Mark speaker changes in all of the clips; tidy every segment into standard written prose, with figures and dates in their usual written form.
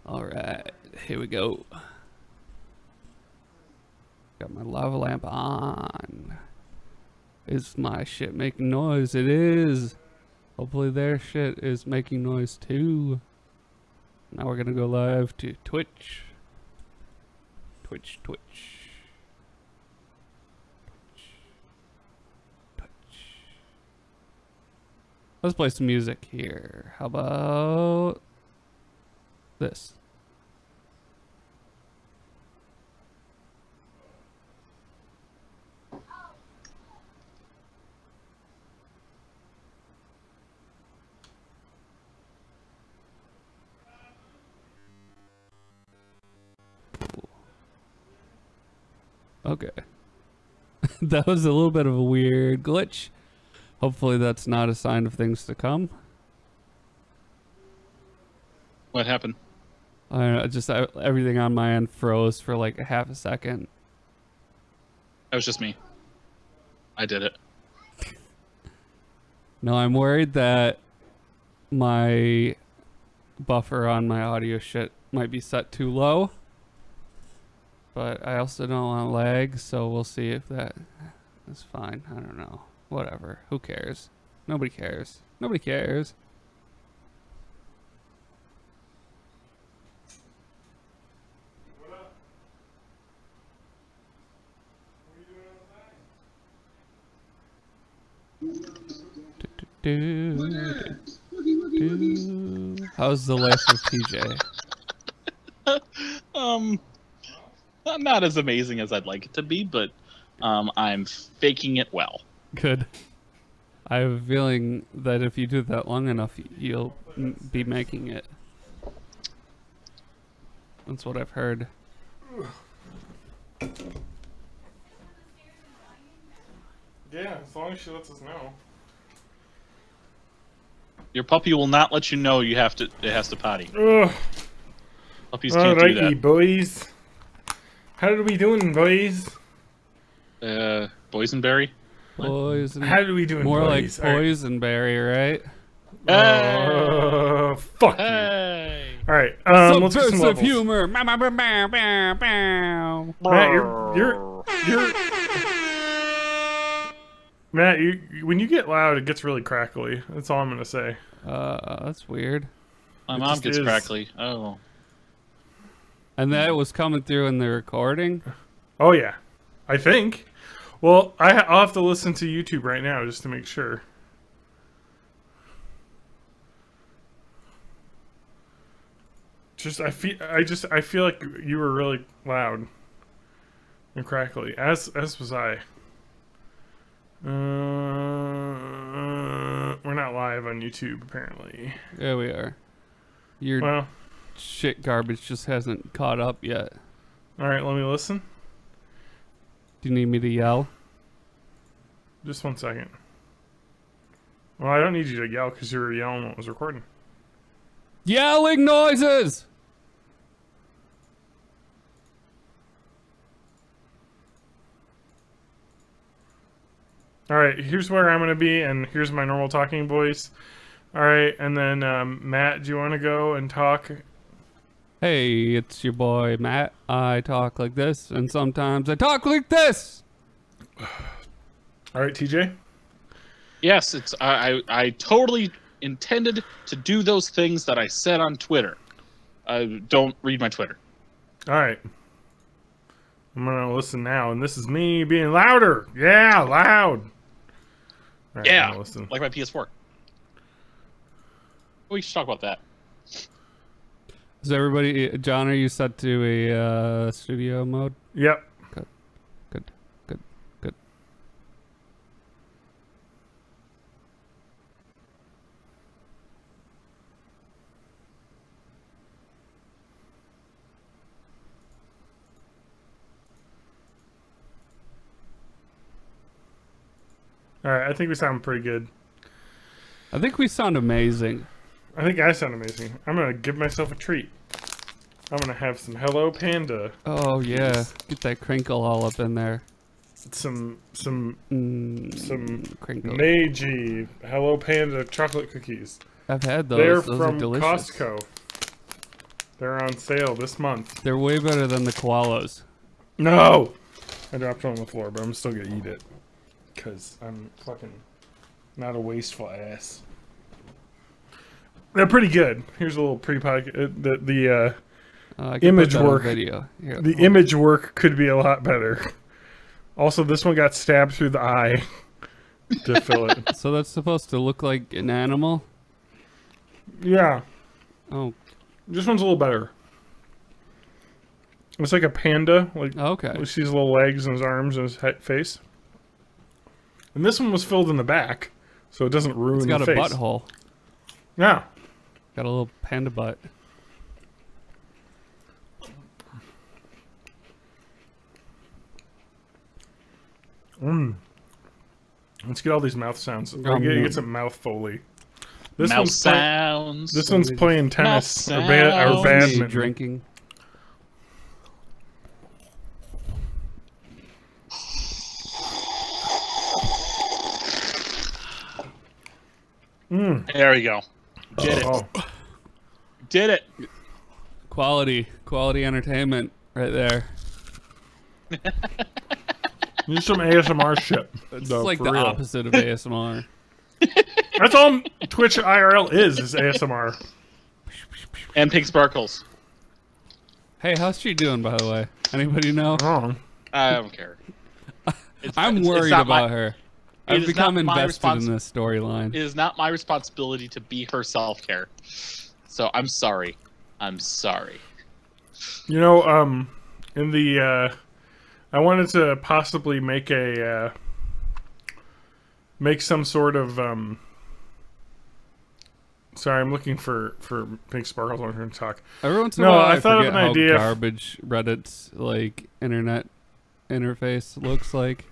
Speaker 1: Alright, here we go. Got my lava lamp on. Is my shit making noise? It is. Hopefully their shit is making noise too. Now we're gonna go live to Twitch. Twitch. Let's play some music here. How about this? Okay. That was a little bit of a weird glitch. Hopefully that's not a sign of things to come.
Speaker 2: What happened?
Speaker 1: I don't know, just everything on my end froze for like a half a second.
Speaker 2: That was just me. I did it.
Speaker 1: No, I'm worried that my buffer on my audio shit might be set too low. But I also don't want lag, so we'll see if that is fine. I don't know. Whatever. Who cares? Nobody cares. Nobody cares.
Speaker 3: What up? What are you doing?
Speaker 1: How's the life of TJ?
Speaker 2: Not as amazing as I'd like it to be, but I'm faking it well.
Speaker 1: Good. I have a feeling that if you do that long enough, you'll be making it. That's what I've heard.
Speaker 3: Yeah, as long as she lets us know.
Speaker 2: Your puppy will not let you know you have to. It has to potty.
Speaker 3: Ugh.
Speaker 2: Puppies can't do that.
Speaker 3: Boys. How are we doing, boys?
Speaker 2: Boysenberry.
Speaker 1: Poison.
Speaker 3: How are we doing,
Speaker 1: More
Speaker 3: boys?
Speaker 1: like boysenberry, right?
Speaker 3: Fuck
Speaker 2: Hey.
Speaker 3: you. All right, let's get some
Speaker 1: Subversive
Speaker 3: levels.
Speaker 1: humor.
Speaker 3: Matt, Matt, when you get loud, it gets really crackly. That's all I'm gonna say.
Speaker 1: That's weird.
Speaker 2: My
Speaker 3: It
Speaker 2: mom
Speaker 3: just
Speaker 2: gets
Speaker 3: is.
Speaker 2: crackly. Oh.
Speaker 1: And that was coming through in the recording.
Speaker 3: Oh yeah, I think. Well, I'll have to listen to YouTube right now just to make sure. I feel like you were really loud and crackly, as was I. We're not live on YouTube apparently.
Speaker 1: There we are. Your shit garbage just hasn't caught up yet.
Speaker 3: All right, let me listen.
Speaker 1: Do you need me to yell?
Speaker 3: Just 1 second. Well, I don't need you to yell because you were yelling when it was recording.
Speaker 1: Yelling noises!
Speaker 3: All right, here's where I'm going to be, and here's my normal talking voice. All right, and then, Matt, do you want to go and talk?
Speaker 1: Hey, it's your boy, Matt. I talk like this, and sometimes I talk like this!
Speaker 3: All right, TJ?
Speaker 2: Yes, it's. I totally intended to do those things that I said on Twitter. Don't read my Twitter.
Speaker 3: All right. I'm going to listen now, and this is me being louder. Yeah, loud. All right, I'm
Speaker 2: Yeah,
Speaker 3: gonna listen.
Speaker 2: like my PS4. We should talk about that.
Speaker 1: Is everybody, John, are you set to a studio mode?
Speaker 3: Yep.
Speaker 1: Good.
Speaker 3: All right, I think we sound pretty good.
Speaker 1: I think we sound amazing.
Speaker 3: I think I sound amazing. I'm going to give myself a treat. I'm going to have some Hello Panda.
Speaker 1: Oh yeah, get that crinkle all up in there.
Speaker 3: Some
Speaker 1: crinkle.
Speaker 3: Meiji Hello Panda chocolate cookies.
Speaker 1: I've had those.
Speaker 3: They're
Speaker 1: Those
Speaker 3: from
Speaker 1: are delicious.
Speaker 3: Costco. They're on sale this month.
Speaker 1: They're way better than the koalas.
Speaker 3: No! I dropped it on the floor, but I'm still gonna eat it. Because I'm fucking not a wasteful ass. They're pretty good. Here's a little pre-podcast. The image work.
Speaker 1: Video. Here,
Speaker 3: the image work could be a lot better. Also, this one got stabbed through the eye to fill it.
Speaker 1: So that's supposed to look like an animal?
Speaker 3: Yeah.
Speaker 1: Oh.
Speaker 3: This one's a little better. It's like a panda. Like,
Speaker 1: okay.
Speaker 3: with his little legs and his arms and his face. And this one was filled in the back, so it doesn't ruin the face.
Speaker 1: It's got a butthole.
Speaker 3: Yeah.
Speaker 1: Got a little panda butt.
Speaker 3: Let's get all these mouth sounds. Get some mouth foley. This
Speaker 2: mouth
Speaker 3: one's
Speaker 2: sounds.
Speaker 3: This one's playing tennis or, or
Speaker 1: Maybe
Speaker 3: badminton.
Speaker 1: drinking.
Speaker 2: There we go. Did it. Did it.
Speaker 1: Quality entertainment right there.
Speaker 3: Need some ASMR shit.
Speaker 1: It's
Speaker 3: though,
Speaker 1: like
Speaker 3: for
Speaker 1: the
Speaker 3: real.
Speaker 1: opposite of ASMR.
Speaker 3: That's all Twitch IRL is ASMR.
Speaker 2: And pink sparkles.
Speaker 1: Hey, how's she doing, by the way? Anybody know?
Speaker 3: Wrong.
Speaker 2: I don't care.
Speaker 1: I'm worried
Speaker 2: not
Speaker 1: about her.
Speaker 2: it
Speaker 1: I've
Speaker 2: is
Speaker 1: become
Speaker 2: not my
Speaker 1: invested in this storyline.
Speaker 2: It is not my responsibility to be her self-care. So I'm sorry. I'm sorry.
Speaker 3: You know, in the I wanted to possibly make a make some sort of sorry, I'm looking for pink sparkles when I'm going to talk.
Speaker 1: Every once in a while, I
Speaker 3: thought
Speaker 1: forget
Speaker 3: of an
Speaker 1: how
Speaker 3: idea.
Speaker 1: garbage Reddit's like internet interface looks like,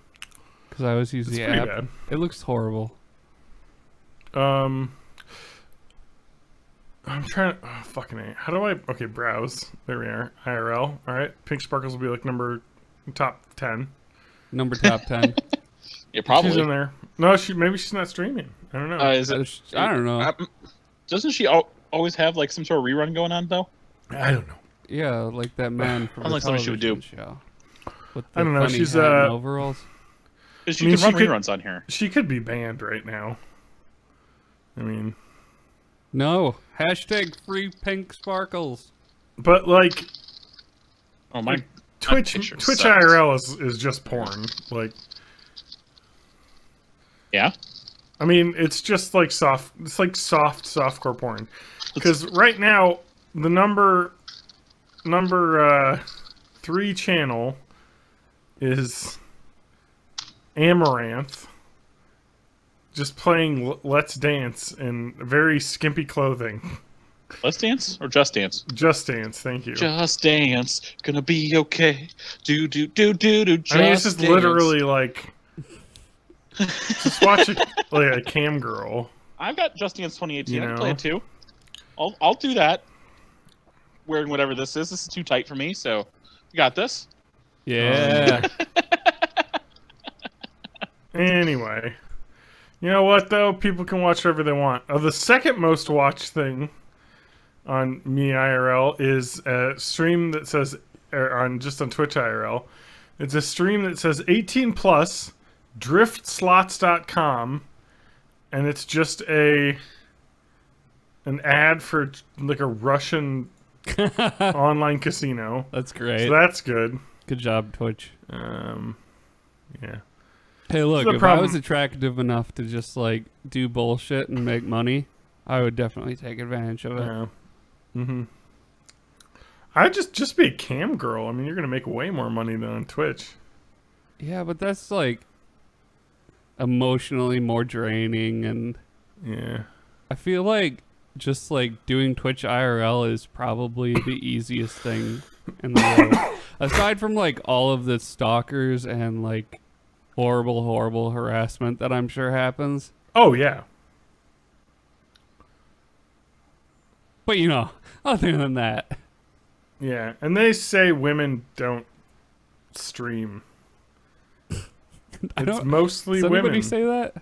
Speaker 1: because I always use
Speaker 3: It's
Speaker 1: the
Speaker 3: pretty
Speaker 1: app.
Speaker 3: bad.
Speaker 1: It looks horrible.
Speaker 3: I'm trying to fucking A. How do I okay, browse. There we are. IRL. Alright. Pink sparkles will be like top 10.
Speaker 1: Number top 10.
Speaker 2: Yeah, probably.
Speaker 3: She's in there. No, maybe she's not streaming. I don't know.
Speaker 2: Is it,
Speaker 1: I don't know.
Speaker 2: Doesn't she always have like some sort of rerun going on though?
Speaker 3: I don't know.
Speaker 1: Yeah, like that man from the
Speaker 2: Unlike something she would
Speaker 1: television show. With the
Speaker 3: I don't know,
Speaker 1: funny
Speaker 3: she's,
Speaker 1: hat and overalls.
Speaker 2: She
Speaker 3: I mean,
Speaker 2: can
Speaker 3: she
Speaker 2: run reruns on here.
Speaker 3: She could be banned right now. I mean,
Speaker 1: No. Hashtag free pink sparkles.
Speaker 3: but like
Speaker 2: Oh my!
Speaker 3: Twitch
Speaker 2: picture
Speaker 3: Twitch
Speaker 2: sucks.
Speaker 3: IRL is just porn. Like,
Speaker 2: Yeah.
Speaker 3: I mean, it's just like softcore porn. Because right now the number 3 channel is Amaranth, just playing Let's Dance in very skimpy clothing.
Speaker 2: Let's Dance or Just Dance?
Speaker 3: Just Dance, thank you.
Speaker 2: Just Dance, gonna be okay. Do. Just
Speaker 3: I mean, it's just
Speaker 2: dance.
Speaker 3: literally like just watch it like a cam girl.
Speaker 2: I've got Just Dance 2018.
Speaker 3: You
Speaker 2: I can play
Speaker 3: know?
Speaker 2: it too. I'll do that. Wearing whatever this is. This is too tight for me, so you got this.
Speaker 1: Yeah.
Speaker 3: Anyway, you know what though? People can watch whatever they want. The second most watched thing on me IRL is a stream that says, or on Twitch IRL, it's a stream that says 18 plus, driftslots.com, and it's just an ad for like a Russian online casino.
Speaker 1: That's great.
Speaker 3: So that's good.
Speaker 1: Good job, Twitch.
Speaker 3: Yeah.
Speaker 1: Hey, look,
Speaker 3: the
Speaker 1: if I
Speaker 3: problem.
Speaker 1: was attractive enough to just like do bullshit and make money, I would definitely take advantage of it.
Speaker 3: Yeah. Mm-hmm. I'd just be a cam girl. I mean, you're gonna make way more money than on Twitch.
Speaker 1: Yeah, but that's like emotionally more draining, and
Speaker 3: Yeah.
Speaker 1: I feel like just like doing Twitch IRL is probably the easiest thing in the world. Aside from like all of the stalkers and like horrible harassment that I'm sure happens.
Speaker 3: Oh yeah.
Speaker 1: But you know, other than that.
Speaker 3: Yeah, and they say women don't stream. It's mostly
Speaker 1: Does anybody
Speaker 3: women.
Speaker 1: say that?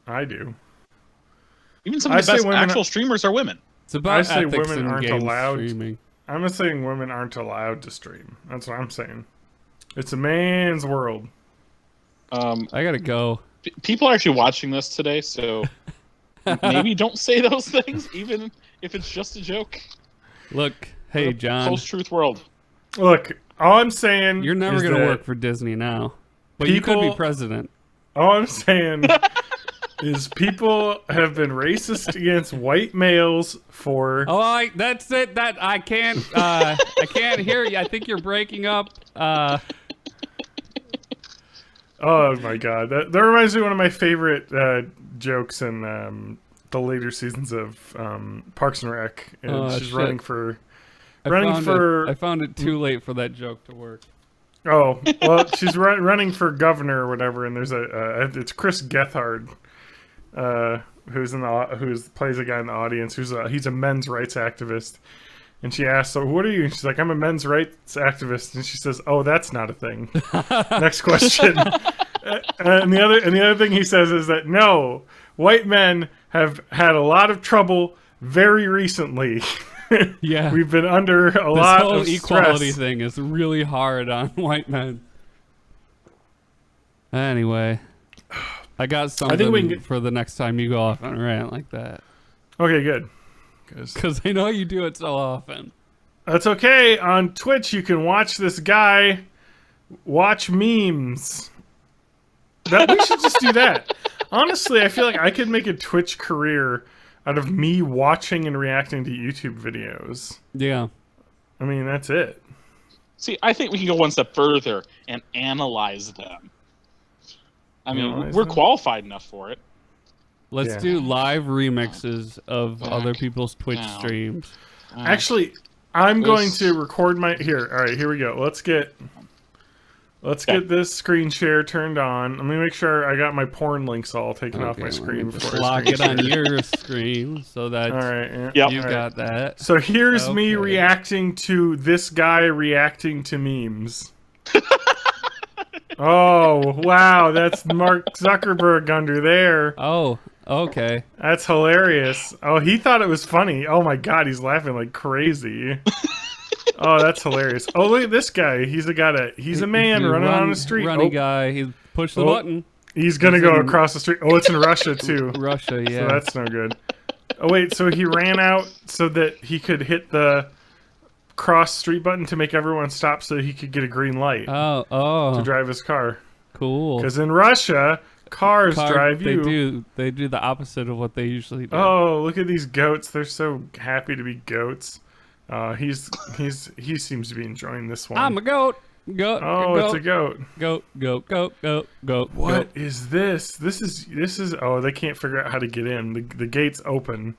Speaker 3: I do.
Speaker 2: Even some
Speaker 3: I
Speaker 2: of the
Speaker 3: say
Speaker 2: best
Speaker 3: women-
Speaker 2: actual streamers are women.
Speaker 1: It's about
Speaker 3: I say
Speaker 1: ethics
Speaker 3: women
Speaker 1: in
Speaker 3: aren't
Speaker 1: game
Speaker 3: allowed-
Speaker 1: streaming.
Speaker 3: I'm not saying women aren't allowed to stream. That's what I'm saying. It's a man's world.
Speaker 1: I gotta go.
Speaker 2: People are actually watching this today, so maybe don't say those things, even if it's just a joke.
Speaker 1: Look, hey, John.
Speaker 2: Post-truth world.
Speaker 3: Look, all I'm saying
Speaker 1: You're never
Speaker 3: is
Speaker 1: gonna
Speaker 3: that
Speaker 1: work for Disney now, but you could be president.
Speaker 3: All I'm saying is people have been racist against white males for.
Speaker 1: Oh, that's it. That I can't hear you. I think you're breaking up.
Speaker 3: Oh my god, that reminds me of one of my favorite jokes in the later seasons of Parks and Rec. And she's running for.
Speaker 1: I found it too late for that joke to work.
Speaker 3: Oh well, she's running for governor or whatever, and there's it's Chris Gethard, who plays a guy in the audience he's a men's rights activist, and she asks, "So what are you?" And she's like, "I'm a men's rights activist," and she says, "Oh, that's not a thing." Next question. And the other thing he says is that no, white men have had a lot of trouble very recently.
Speaker 1: Yeah,
Speaker 3: we've been under a lot of
Speaker 1: stress. This whole equality thing is really hard on white men. Anyway, I got something for the next time you go off on a rant like that.
Speaker 3: Okay, good.
Speaker 1: Because I know you do it so often.
Speaker 3: That's okay. On Twitch, you can watch this guy watch memes. We should just do that. Honestly, I feel like I could make a Twitch career out of me watching and reacting to YouTube videos.
Speaker 1: Yeah.
Speaker 3: I mean, that's it.
Speaker 2: See, I think we can go one step further and analyze them. I mean, we're qualified enough for it.
Speaker 1: Let's do live remixes of other people's Twitch streams.
Speaker 3: Actually, I'm going to record my... Here, all right, here we go. Let's get this screen share turned on. Let me make sure I got my porn links all taken off my screen before
Speaker 1: I lock it on your screen so that you got that.
Speaker 3: So here's me reacting to this guy reacting to memes. Oh, wow, that's Mark Zuckerberg under there.
Speaker 1: Oh, okay.
Speaker 3: That's hilarious. Oh, he thought it was funny. Oh my god, he's laughing like crazy. Oh, that's hilarious. Oh, look at this guy. He's a man running on the street.
Speaker 1: Running guy. He pushed the button.
Speaker 3: He's going to go across the street. Oh, it's in Russia, too.
Speaker 1: Russia, yeah.
Speaker 3: So that's no good. Oh, wait. So he ran out so that he could hit the cross street button to make everyone stop so he could get a green light. To drive his car.
Speaker 1: Cool.
Speaker 3: Because in Russia, cars drive you.
Speaker 1: They do the opposite of what they usually do.
Speaker 3: Oh, look at these goats. They're so happy to be goats. He seems to be enjoying this one.
Speaker 1: I'm a goat. Goat.
Speaker 3: Oh,
Speaker 1: goat.
Speaker 3: It's a goat.
Speaker 1: Goat. Goat. Goat. Goat. Goat.
Speaker 3: What is this? This is. Oh, they can't figure out how to get in. The gate's open,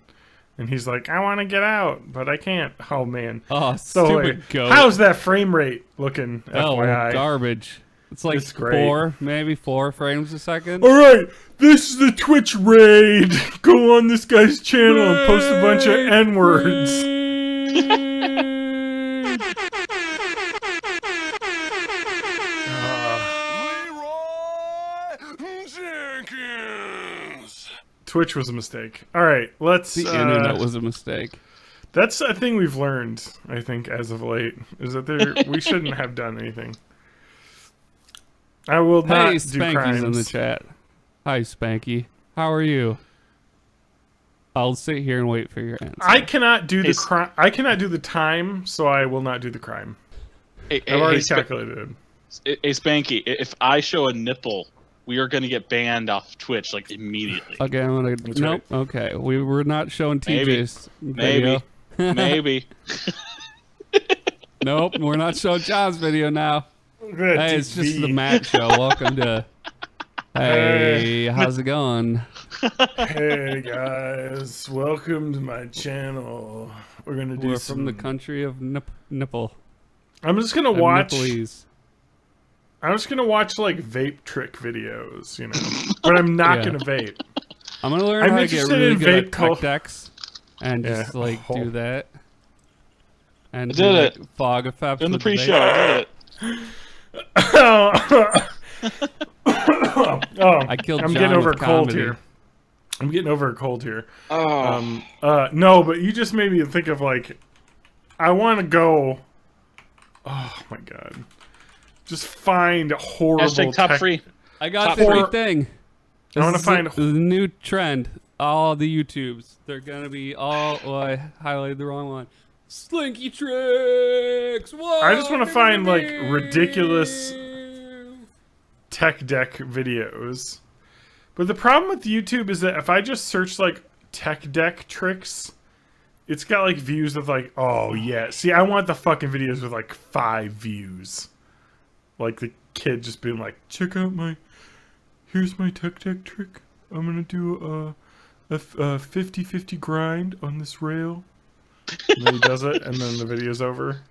Speaker 3: and he's like, I want to get out, but I can't. Oh man.
Speaker 1: Oh, stupid goat.
Speaker 3: How's that frame rate looking?
Speaker 1: Oh,
Speaker 3: FYI?
Speaker 1: Garbage. It's like maybe 4 frames a second.
Speaker 3: All right, this is the Twitch raid. Go on this guy's channel and post a bunch of N-words. Twitch was a mistake. All right, let's.
Speaker 1: The internet was a mistake.
Speaker 3: That's a thing we've learned, I think, as of late, is that we shouldn't have done anything. I will not do
Speaker 1: Spanky's
Speaker 3: crimes.
Speaker 1: in the chat. Hi, Spanky. How are you? I'll sit here and wait for your answer.
Speaker 3: I cannot do the crime. I cannot do the time, so I will not do the crime. I've already calculated it.
Speaker 2: Hey, Spanky, if I show a nipple, we are going to get banned off Twitch like immediately.
Speaker 1: Okay, I'm gonna. Nope. Right. Okay, we were not showing TJ's video.
Speaker 2: Maybe.
Speaker 1: Nope, we're not showing John's video now. Hey, it's just the Matt show. Welcome to. Hey, how's it going?
Speaker 3: Hey guys, welcome to my channel. We're gonna do.
Speaker 1: We're from the country of nipple.
Speaker 3: I'm just gonna watch.
Speaker 1: Nippleese.
Speaker 3: I'm just gonna watch like vape trick videos, you know. But I'm not gonna vape.
Speaker 1: I'm gonna learn how to get really good at tech decks and just like do that. And
Speaker 2: I did it.
Speaker 1: Fog effect
Speaker 2: in the pre-show. I did it.
Speaker 1: I killed.
Speaker 3: I'm
Speaker 1: John
Speaker 3: getting over a cold
Speaker 1: comedy.
Speaker 3: here. I'm getting over a cold here.
Speaker 2: Oh.
Speaker 3: No, but you just made me think of like I want to go. Oh my god. Just find horrible.
Speaker 2: Hashtag top free.
Speaker 1: I got
Speaker 2: Top
Speaker 1: the
Speaker 2: three.
Speaker 1: free thing.
Speaker 3: I want to find.
Speaker 1: the new trend. All the YouTubes. They're gonna be all. Oh, I highlighted the wrong one. Slinky tricks. What?
Speaker 3: I just want to find like ridiculous tech deck videos. But the problem with YouTube is that if I just search like tech deck tricks, it's got like views of like, oh yeah. See, I want the fucking videos with like 5 views. Like the kid just being like, check out here's my tech deck trick. I'm gonna do a 50-50 grind on this rail. And then he does it, and then the video's over.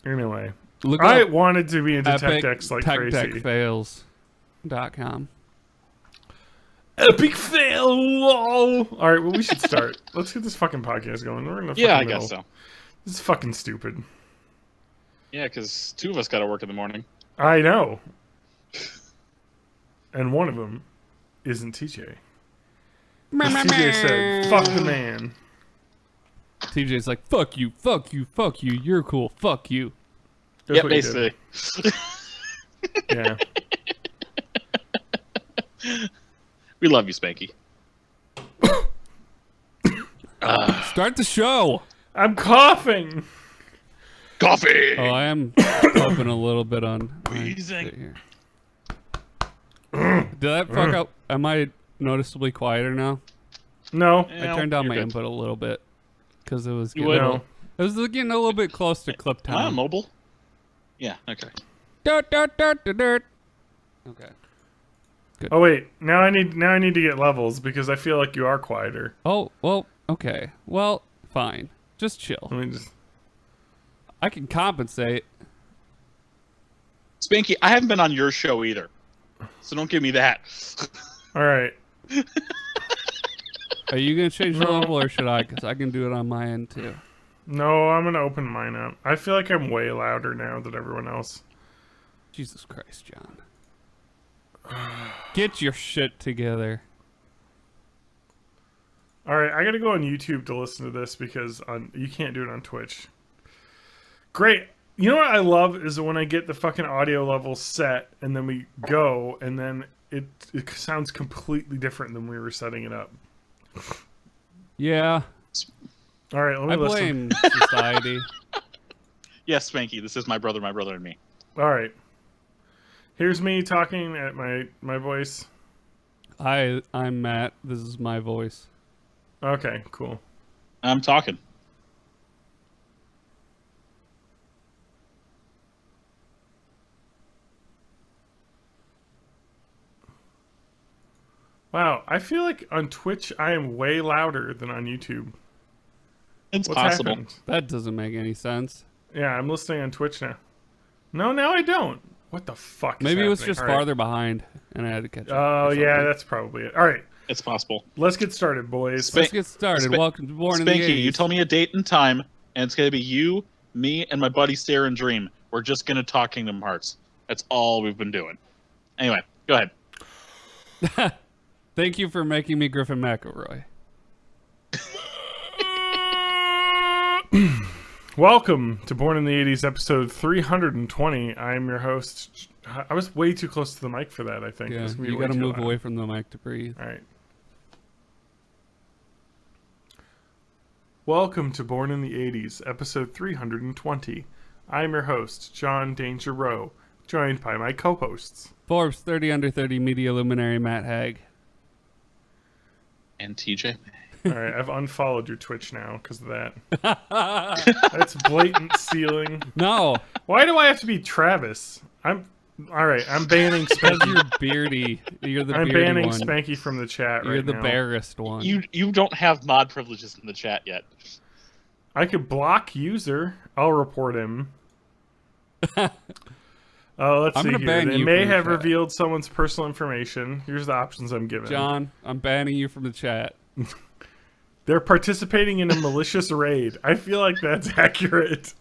Speaker 3: Anyway, I wanted to be into tech decks like crazy.
Speaker 1: TechDeckFails.com.
Speaker 3: Epic fail! Lol. All right, well we should start. Let's get this fucking podcast going. We're in the
Speaker 2: Yeah, I
Speaker 3: fucking
Speaker 2: guess
Speaker 3: middle.
Speaker 2: so.
Speaker 3: This is fucking stupid.
Speaker 2: Yeah, because 2 of us got to work in the morning.
Speaker 3: I know. And one of them isn't TJ. TJ said, "Fuck the man."
Speaker 1: TJ's like, fuck you, fuck you, fuck you, you're cool, fuck you.
Speaker 3: That's
Speaker 2: Yeah,
Speaker 3: what he did.
Speaker 2: basically.
Speaker 3: Yeah.
Speaker 2: We love you, Spanky.
Speaker 1: Start the show.
Speaker 3: I'm coughing.
Speaker 2: Coffee!
Speaker 1: Oh, I am coughing a little bit on my
Speaker 2: Wheezing.
Speaker 1: shit here. Did that fuck up? Am I noticeably quieter now?
Speaker 3: No.
Speaker 2: Yeah,
Speaker 1: I turned down
Speaker 2: you're
Speaker 1: my
Speaker 2: good.
Speaker 1: input a little bit because it was
Speaker 2: You
Speaker 1: getting,
Speaker 2: would?
Speaker 3: No.
Speaker 1: it was getting a little bit close to clip
Speaker 2: Am I on
Speaker 1: time.
Speaker 2: mobile? Yeah, okay.
Speaker 1: Dirt, dirt, dirt, dirt, dirt. Okay.
Speaker 3: Oh wait. Now I need to get levels because I feel like you are quieter.
Speaker 1: Oh, well, okay. Well, fine. Just chill.
Speaker 3: Let me just.
Speaker 1: I can compensate.
Speaker 2: Spanky, I haven't been on your show either. So don't give me that.
Speaker 3: All right.
Speaker 1: Are you going to change the
Speaker 3: No.
Speaker 1: level or should I? Because I can do it on my end too.
Speaker 3: No, I'm gonna open mine up. I feel like I'm way louder now than everyone else.
Speaker 1: Jesus Christ, John. Get your shit together.
Speaker 3: All right, I gotta go on YouTube to listen to this because you can't do it on Twitch. Great. You know what I love is when I get the fucking audio level set and then we go and then it sounds completely different than we were setting it up.
Speaker 1: Yeah.
Speaker 3: All right, let me
Speaker 1: I
Speaker 3: listen.
Speaker 1: blame society.
Speaker 2: Yes, Spanky, this is my brother, and me.
Speaker 3: All right. Here's me talking at my voice.
Speaker 1: I'm Matt. This is my voice.
Speaker 3: Okay, cool.
Speaker 2: I'm talking.
Speaker 3: Wow, I feel like on Twitch I am way louder than on YouTube.
Speaker 2: It's
Speaker 3: What's
Speaker 2: possible.
Speaker 3: happened?
Speaker 1: That doesn't make any sense.
Speaker 3: Yeah, I'm listening on Twitch now. No, now I don't. What the fuck is
Speaker 1: Maybe it was
Speaker 3: happening?
Speaker 1: just
Speaker 3: All right.
Speaker 1: farther behind and I had to catch up.
Speaker 3: Oh,
Speaker 1: or
Speaker 3: yeah,
Speaker 1: something.
Speaker 3: that's probably it. All right,
Speaker 2: It's possible.
Speaker 3: let's get started, boys.
Speaker 1: Let's get started. Welcome to Born in the
Speaker 2: Spanky,
Speaker 1: 80s.
Speaker 2: you told me a date and time, and it's going to be you, me, and my buddy Sarah and Dream. We're just going to talk Kingdom Hearts. That's all we've been doing. Anyway, go ahead.
Speaker 1: Thank you for making me Griffin McElroy.
Speaker 3: Welcome to Born in the 80s, episode 320. I'm your host. I was way too close to the mic for that, I think.
Speaker 1: Yeah,
Speaker 3: This is gonna be
Speaker 1: you
Speaker 3: way
Speaker 1: got to
Speaker 3: too
Speaker 1: move
Speaker 3: loud.
Speaker 1: away from the mic to breathe.
Speaker 3: All right. Welcome to Born in the 80s, episode 320. I'm your host, John Danger Rowe, joined by my co-hosts.
Speaker 1: Forbes 30 under 30 media luminary Matt Haig.
Speaker 2: And TJ.
Speaker 3: All right, I've unfollowed your Twitch now because of that. That's blatant stealing.
Speaker 1: No,
Speaker 3: Why do I have to be Travis? All right, I'm banning
Speaker 1: because
Speaker 3: Spanky.
Speaker 1: you're beardy. You're the
Speaker 3: I'm
Speaker 1: beardy
Speaker 3: banning
Speaker 1: one.
Speaker 3: Spanky from the chat
Speaker 1: You're
Speaker 3: right
Speaker 1: the
Speaker 3: now.
Speaker 1: barest one.
Speaker 2: You don't have mod privileges in the chat yet.
Speaker 3: I could block user. I'll report him. Let's
Speaker 1: I'm
Speaker 3: see
Speaker 1: gonna
Speaker 3: here.
Speaker 1: ban
Speaker 3: They
Speaker 1: you
Speaker 3: may
Speaker 1: from the
Speaker 3: have
Speaker 1: chat.
Speaker 3: revealed someone's personal information. Here's the options I'm given.
Speaker 1: John, I'm banning you from the chat.
Speaker 3: They're participating in a malicious raid. I feel like that's accurate.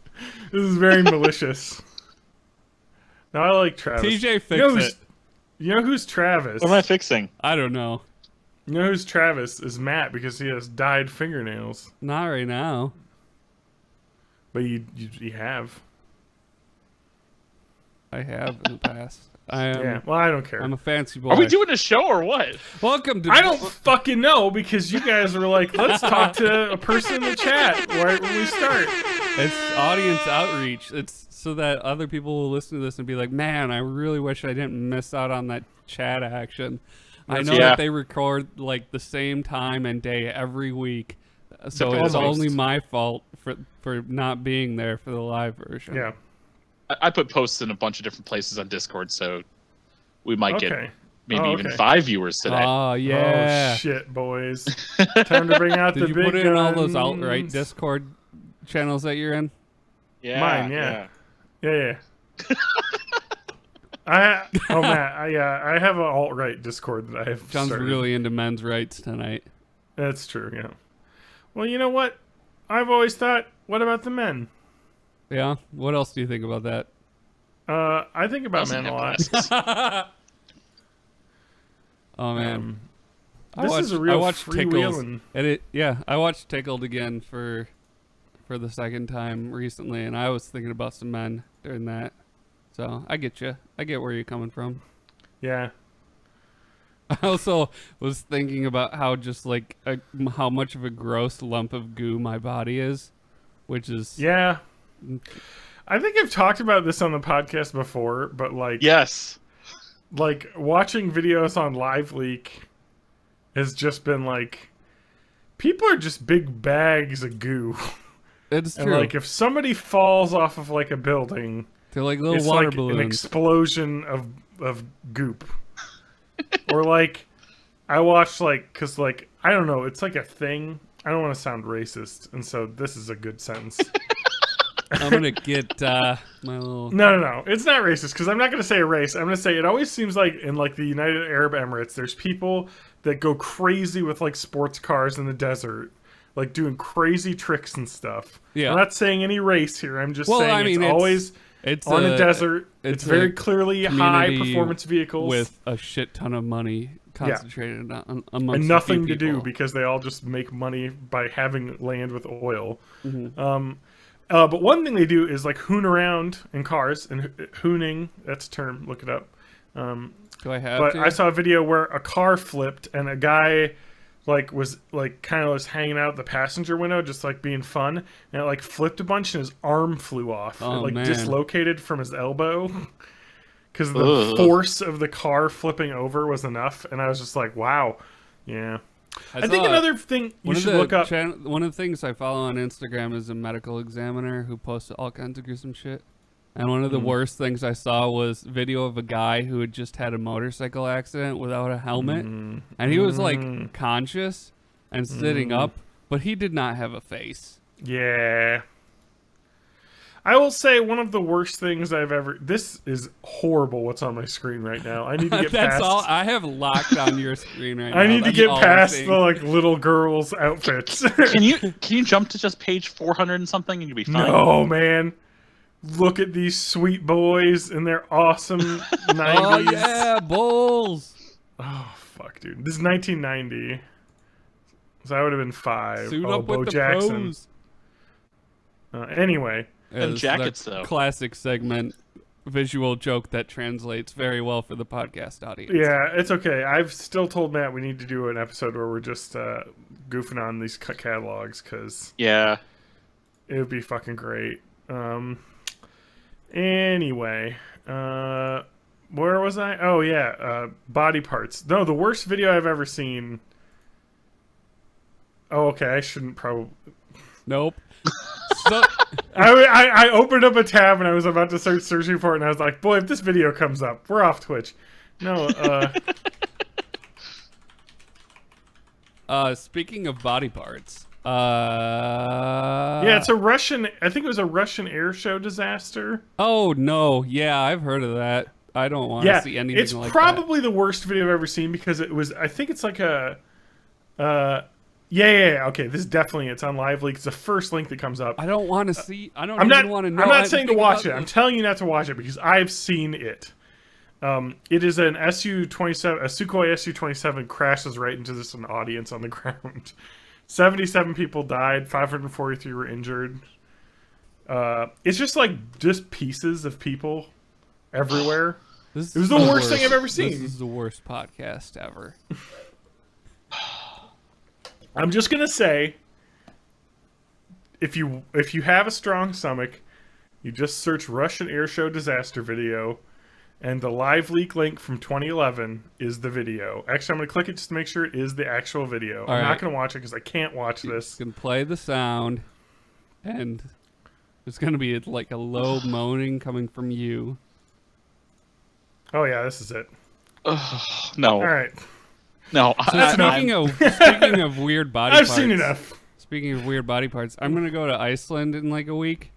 Speaker 3: This is very malicious. Now I like Travis.
Speaker 1: TJ, fix it.
Speaker 3: You know who's Travis?
Speaker 2: What am I fixing?
Speaker 1: I don't know.
Speaker 3: You know who's Travis is Matt because he has dyed fingernails.
Speaker 1: Not right now.
Speaker 3: But you have.
Speaker 1: I have in the past.
Speaker 3: Yeah. Well, I don't care.
Speaker 1: I'm a fancy boy.
Speaker 2: Are we doing a show or what?
Speaker 1: Welcome to.
Speaker 3: I don't fucking know because you guys were like, let's talk to a person in the chat right when we start.
Speaker 1: It's audience outreach. It's so that other people will listen to this and be like, man, I really wish I didn't miss out on that chat action. I know that they record like the same time and day every week, so it's only my fault for not being there for the live version.
Speaker 3: Yeah.
Speaker 2: I put posts in a bunch of different places on Discord, so we might get maybe even 5 viewers today.
Speaker 1: Oh, yeah.
Speaker 3: Oh, shit, boys. Time to bring out the big
Speaker 1: Did you put it in all those
Speaker 3: guns.
Speaker 1: alt-right Discord channels that you're in?
Speaker 2: Yeah.
Speaker 3: Mine, yeah. Yeah. Matt, I have an alt-right Discord that I have
Speaker 1: John's
Speaker 3: started.
Speaker 1: really into men's rights tonight.
Speaker 3: That's true, yeah. Well, you know what? I've always thought, what about the men?
Speaker 1: Yeah? What else do you think about that?
Speaker 3: I think about men a lot.
Speaker 1: Oh, man.
Speaker 3: This is a real freewheeling.
Speaker 1: I watched Tickled again for the second time recently, and I was thinking about some men during that. So I get you. I get where you're coming from.
Speaker 3: Yeah.
Speaker 1: I also was thinking about how just like how much of a gross lump of goo my body is, which is
Speaker 3: yeah. I think I've talked about this on the podcast before, but like
Speaker 2: yes,
Speaker 3: like watching videos on Live Leak has just been like people are just big bags of goo.
Speaker 1: It's
Speaker 3: and
Speaker 1: true.
Speaker 3: Like if somebody falls off of like a building,
Speaker 1: they're like little
Speaker 3: it's
Speaker 1: water
Speaker 3: like
Speaker 1: balloons.
Speaker 3: An explosion of goop. Or like I watched like because like I don't know, it's like a thing. I don't want to sound racist, and so this is a good sentence.
Speaker 1: I'm gonna get my little.
Speaker 3: No. It's not racist because I'm not gonna say a race. I'm gonna say it always seems like in like the United Arab Emirates, there's people that go crazy with like sports cars in the desert, like doing crazy tricks and stuff.
Speaker 1: Yeah.
Speaker 3: I'm not saying any race here. I'm just saying it's always on a desert. It's very clearly high performance vehicles
Speaker 1: with a shit ton of money concentrated on amongst
Speaker 3: and nothing to
Speaker 1: people.
Speaker 3: do because they all just make money by having land with oil.
Speaker 1: Mm-hmm.
Speaker 3: But one thing they do is like hoon around in cars, and hooning, that's a term, look it up.
Speaker 1: Do I have
Speaker 3: But
Speaker 1: to?
Speaker 3: I saw a video where a car flipped and a guy like was like kind of was hanging out the passenger window just like being fun, and it like flipped a bunch and his arm flew off.
Speaker 1: Oh,
Speaker 3: it like
Speaker 1: man.
Speaker 3: dislocated from his elbow because the force of the car flipping over was enough, and I was just like, wow. Yeah. I think another thing you should look up.
Speaker 1: One of the things I follow on Instagram is a medical examiner who posts all kinds of gruesome shit. And one of the worst things I saw was video of a guy who had just had a motorcycle accident without a helmet. And he was like conscious and sitting up, but he did not have a face.
Speaker 3: Yeah. I will say one of the worst things I've ever... This is horrible what's on my screen right now. I need to get
Speaker 1: That's
Speaker 3: past...
Speaker 1: all I have locked on your screen right now.
Speaker 3: I need to
Speaker 1: That's
Speaker 3: get
Speaker 1: all I'm
Speaker 3: past
Speaker 1: seeing.
Speaker 3: the like little girls' outfits.
Speaker 2: Can you jump to just page 400 and something and you'll be fine?
Speaker 3: No, man. Look at these sweet boys in their awesome 90s.
Speaker 1: Oh, yeah, bulls.
Speaker 3: Oh, fuck, dude. This is 1990. So I would have been 5.
Speaker 1: Suit
Speaker 3: oh,
Speaker 1: up
Speaker 3: Bo
Speaker 1: with the
Speaker 3: Jackson.
Speaker 1: pros.
Speaker 3: Anyway.
Speaker 2: And jackets, though.
Speaker 1: Classic segment visual joke that translates very well for the podcast audience.
Speaker 3: Yeah, it's okay. I've still told Matt we need to do an episode where we're just goofing on these catalogs because
Speaker 2: yeah,
Speaker 3: it would be fucking great. Anyway, where was I? Oh yeah, body parts. No, the worst video I've ever seen. Oh, okay. I shouldn't probably.
Speaker 1: Nope. So,
Speaker 3: I opened up a tab and I was about to start searching for it, and I was like, boy, if this video comes up, we're off Twitch. No.
Speaker 1: Speaking of body parts.
Speaker 3: Yeah, it's a Russian. I think it was a Russian air show disaster.
Speaker 1: Oh no! Yeah, I've heard of that. I don't want to see anything
Speaker 3: it's
Speaker 1: like that.
Speaker 3: It's probably the worst video I've ever seen because it was. I think it's like a. Yeah. Okay, this is definitely it's on Live Leak. It's the first link that comes up.
Speaker 1: I don't want to see. I don't
Speaker 3: I'm
Speaker 1: even
Speaker 3: not,
Speaker 1: want to know.
Speaker 3: I'm not saying to watch it.
Speaker 1: this.
Speaker 3: I'm telling you not to watch it because I've seen it. It is an Su-27, a Sukhoi Su-27 crashes right into this an audience on the ground. 77 people died. 543 were injured. It's just like just pieces of people everywhere.
Speaker 1: This
Speaker 3: It was the worst thing I've ever seen.
Speaker 1: This is the worst podcast ever.
Speaker 3: I'm just gonna say, if you have a strong stomach, you just search Russian airshow disaster video, and the live leak link from 2011 is the video. Actually, I'm gonna click it just to make sure it is the actual video. I'm not gonna watch it because I can't watch this.
Speaker 1: You can play the sound, and there's gonna be like a low moaning coming from you.
Speaker 3: Oh yeah, this is it.
Speaker 2: No.
Speaker 3: All right.
Speaker 2: No.
Speaker 1: So speaking of weird body
Speaker 3: I've
Speaker 1: parts.
Speaker 3: seen enough.
Speaker 1: Speaking of weird body parts, I'm gonna go to Iceland in like a week.